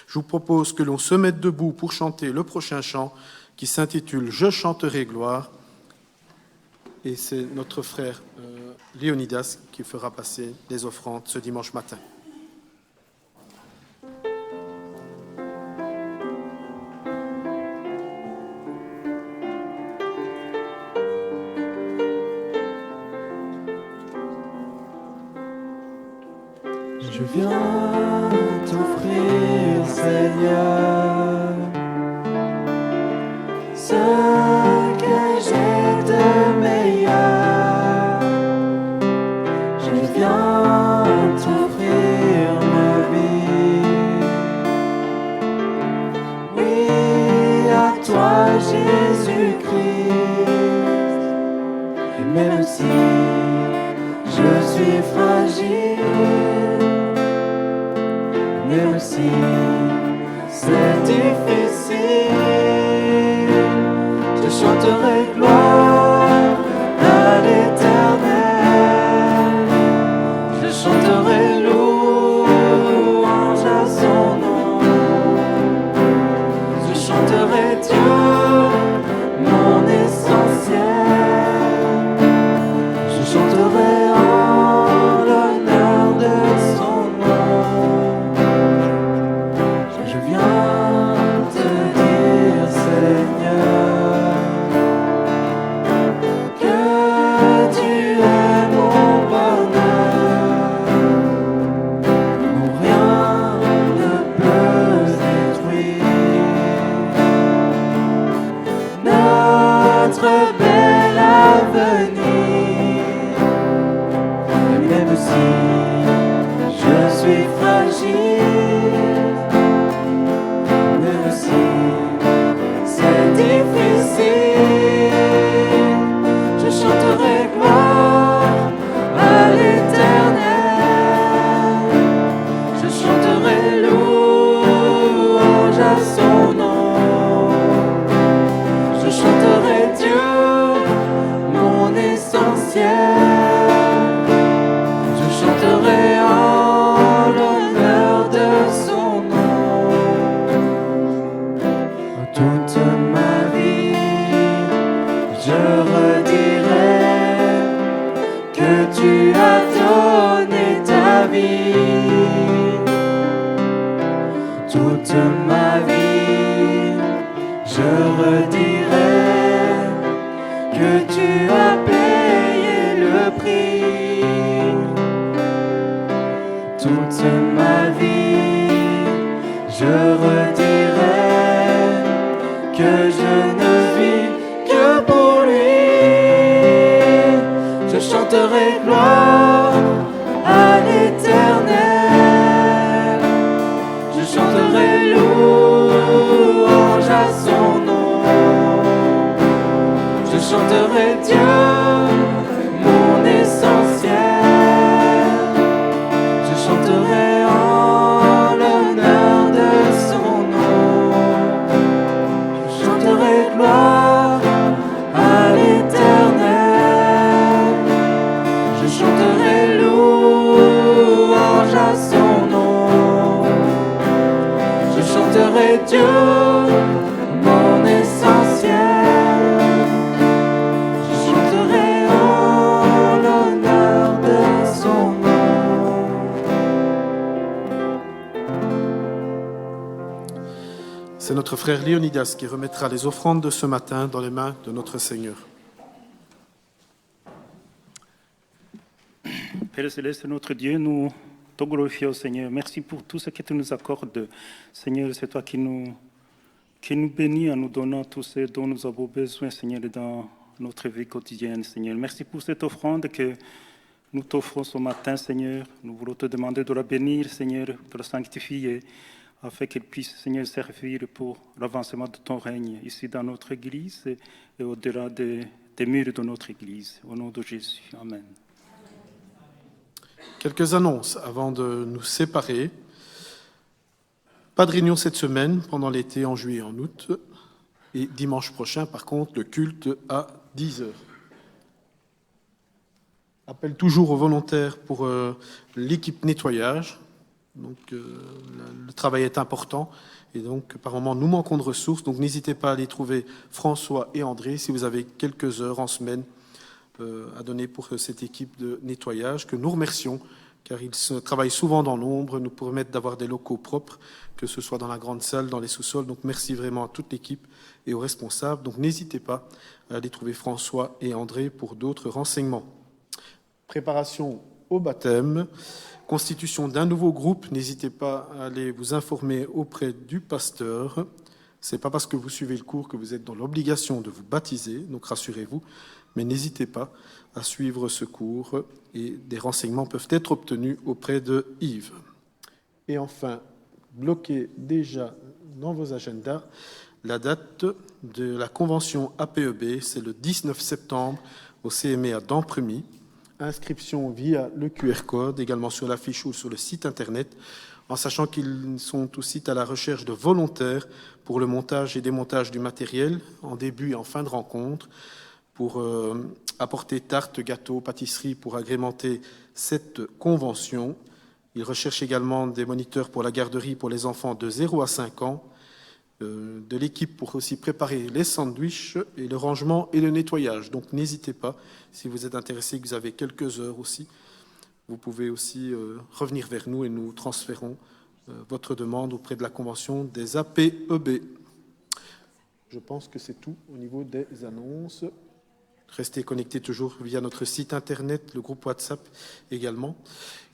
Je vous propose que l'on se mette debout pour chanter le prochain chant qui s'intitule « Je chanterai gloire ». Et c'est notre frère Léonidas qui fera passer les offrandes ce dimanche matin. Je viens t'offrir, Seigneur, ce que j'ai de meilleur. Je viens t'offrir ma vie. Oui, à toi, Jésus-Christ. Et même si je suis fragile, même si c'est difficile, je chanterai gloire à l'Éternel. Je chanterai louange à son nom. Je chanterai Dieu, mon essentiel. Je chanterai en l'honneur de son nom. Je viens te dire, Seigneur, que tu es mon bonheur, où rien ne peut détruire notre bel avenir. Et même si je suis fragile, même si c'est difficile, je chanterai gloire à l'Éternel. Je chanterai louange à son nom. Je chanterai Dieu, mon essentiel. Je chanterai en l'honneur de son nom. Toute ma vie, je redirai que tu as donné ta vie. Toute ma vie, je redirai que tu as payé le prix. Toute ma vie, je redirai que je ne vis que pour lui. Je chanterai gloire à l'Éternel. Je chanterai louange à son nom. Je chanterai Dieu, mon essentiel. Je chanterai en l'honneur de son nom. Je chanterai gloire à chanterai Dieu, mon essentiel. Je chanterai en l'honneur de son nom. C'est notre frère Léonidas qui remettra les offrandes de ce matin dans les mains de notre Seigneur. Père Céleste, notre Dieu, nous te glorifions, Seigneur. Merci pour tout ce que tu nous accordes. Seigneur, c'est toi qui nous bénis en nous donnant tout ce dont nous avons besoin, Seigneur, dans notre vie quotidienne, Seigneur. Merci pour cette offrande que nous t'offrons ce matin, Seigneur. Nous voulons te demander de la bénir, Seigneur, de la sanctifier, afin qu'elle puisse, Seigneur, servir pour l'avancement de ton règne ici dans notre Église et au-delà des murs de notre Église. Au nom de Jésus. Amen. Quelques annonces avant de nous séparer. Pas de réunion cette semaine, pendant l'été, en juillet et en août. Et dimanche prochain, par contre, le culte à 10h. Appel toujours aux volontaires pour l'équipe nettoyage. Donc, le travail est important. Et donc, par moment, nous manquons de ressources. Donc, n'hésitez pas à aller trouver François et André si vous avez quelques heures en semaine à donner pour cette équipe de nettoyage que nous remercions, car ils travaillent souvent dans l'ombre, nous permettent d'avoir des locaux propres, que ce soit dans la grande salle, dans les sous-sols. Donc merci vraiment à toute l'équipe et aux responsables. Donc n'hésitez pas à aller trouver François et André pour d'autres renseignements. Préparation au baptême, constitution d'un nouveau groupe, n'hésitez pas à aller vous informer auprès du pasteur. Ce n'est pas parce que vous suivez le cours que vous êtes dans l'obligation de vous baptiser, donc rassurez-vous. Mais n'hésitez pas à suivre ce cours et des renseignements peuvent être obtenus auprès de Yves. Et enfin, bloquez déjà dans vos agendas la date de la convention APEB, c'est le 19 septembre au CME à Dampremy. Inscription via le QR code, également sur l'affiche ou sur le site internet, en sachant qu'ils sont aussi à la recherche de volontaires pour le montage et démontage du matériel en début et en fin de rencontre, pour apporter tartes, gâteaux, pâtisseries pour agrémenter cette convention. Ils recherchent également des moniteurs pour la garderie pour les enfants de 0 à 5 ans, de l'équipe pour aussi préparer les sandwichs et le rangement et le nettoyage. Donc n'hésitez pas, si vous êtes intéressé, que vous avez quelques heures aussi, vous pouvez aussi revenir vers nous et nous transférons votre demande auprès de la convention des APEB. Je pense que c'est tout au niveau des annonces. Restez connectés toujours via notre site internet, le groupe WhatsApp également.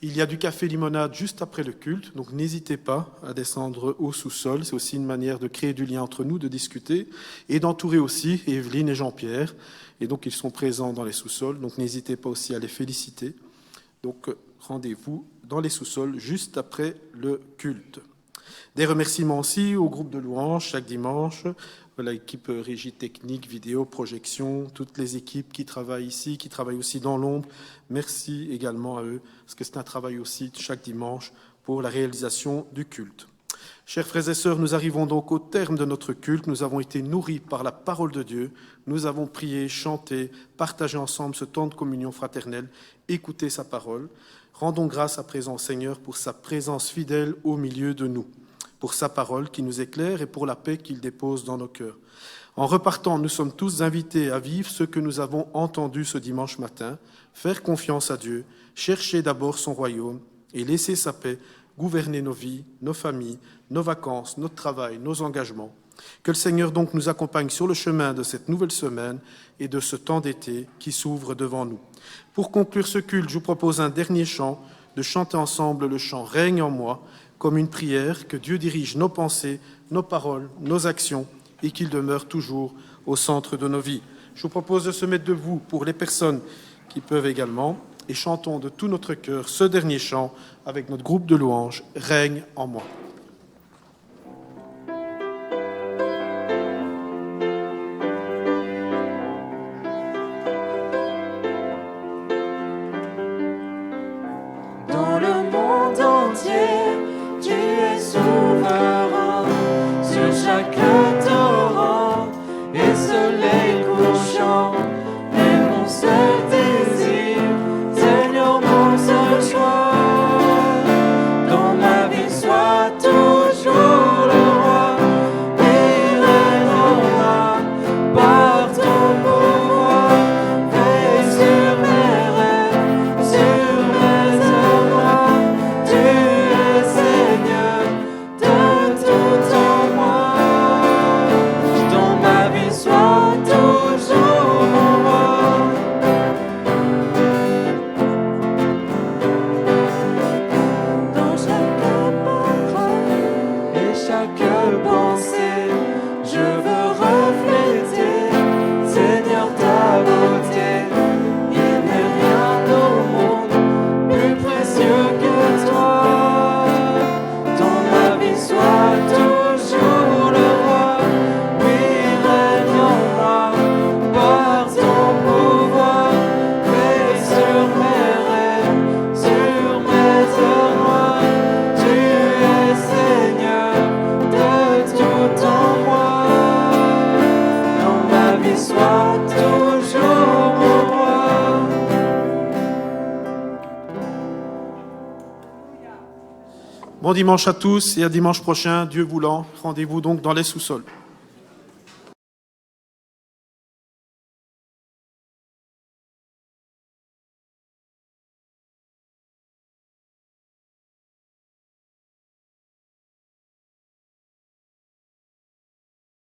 Il y a du café limonade juste après le culte, donc n'hésitez pas à descendre au sous-sol. C'est aussi une manière de créer du lien entre nous, de discuter et d'entourer aussi Evelyne et Jean-Pierre. Et donc ils sont présents dans les sous-sols, donc n'hésitez pas aussi à les féliciter. Donc rendez-vous dans les sous-sols juste après le culte. Des remerciements aussi au groupe de louanges chaque dimanche, l'équipe régie technique, vidéo, projection, toutes les équipes qui travaillent ici, qui travaillent aussi dans l'ombre. Merci également à eux, parce que c'est un travail aussi chaque dimanche pour la réalisation du culte. Chers frères et sœurs, nous arrivons donc au terme de notre culte. Nous avons été nourris par la parole de Dieu. Nous avons prié, chanté, partagé ensemble ce temps de communion fraternelle, écouté sa parole. Rendons grâce à présent, Seigneur, pour sa présence fidèle au milieu de nous, pour sa parole qui nous éclaire et pour la paix qu'il dépose dans nos cœurs. En repartant, nous sommes tous invités à vivre ce que nous avons entendu ce dimanche matin, faire confiance à Dieu, chercher d'abord son royaume et laisser sa paix gouverner nos vies, nos familles, nos vacances, notre travail, nos engagements. Que le Seigneur donc nous accompagne sur le chemin de cette nouvelle semaine et de ce temps d'été qui s'ouvre devant nous. Pour conclure ce culte, je vous propose un dernier chant, de chanter ensemble le chant « Règne en moi », comme une prière, que Dieu dirige nos pensées, nos paroles, nos actions et qu'il demeure toujours au centre de nos vies. Je vous propose de se mettre debout pour les personnes qui peuvent également et chantons de tout notre cœur ce dernier chant avec notre groupe de louanges « Règne en moi ». Dans le monde entier, tu es souverain sur chaque torrent et soleil couchant. Et mon seul désir, Seigneur, mon seul choix, dans ma vie soit toujours le roi. Bon dimanche à tous et à dimanche prochain, Dieu voulant. Rendez-vous donc dans les sous-sols.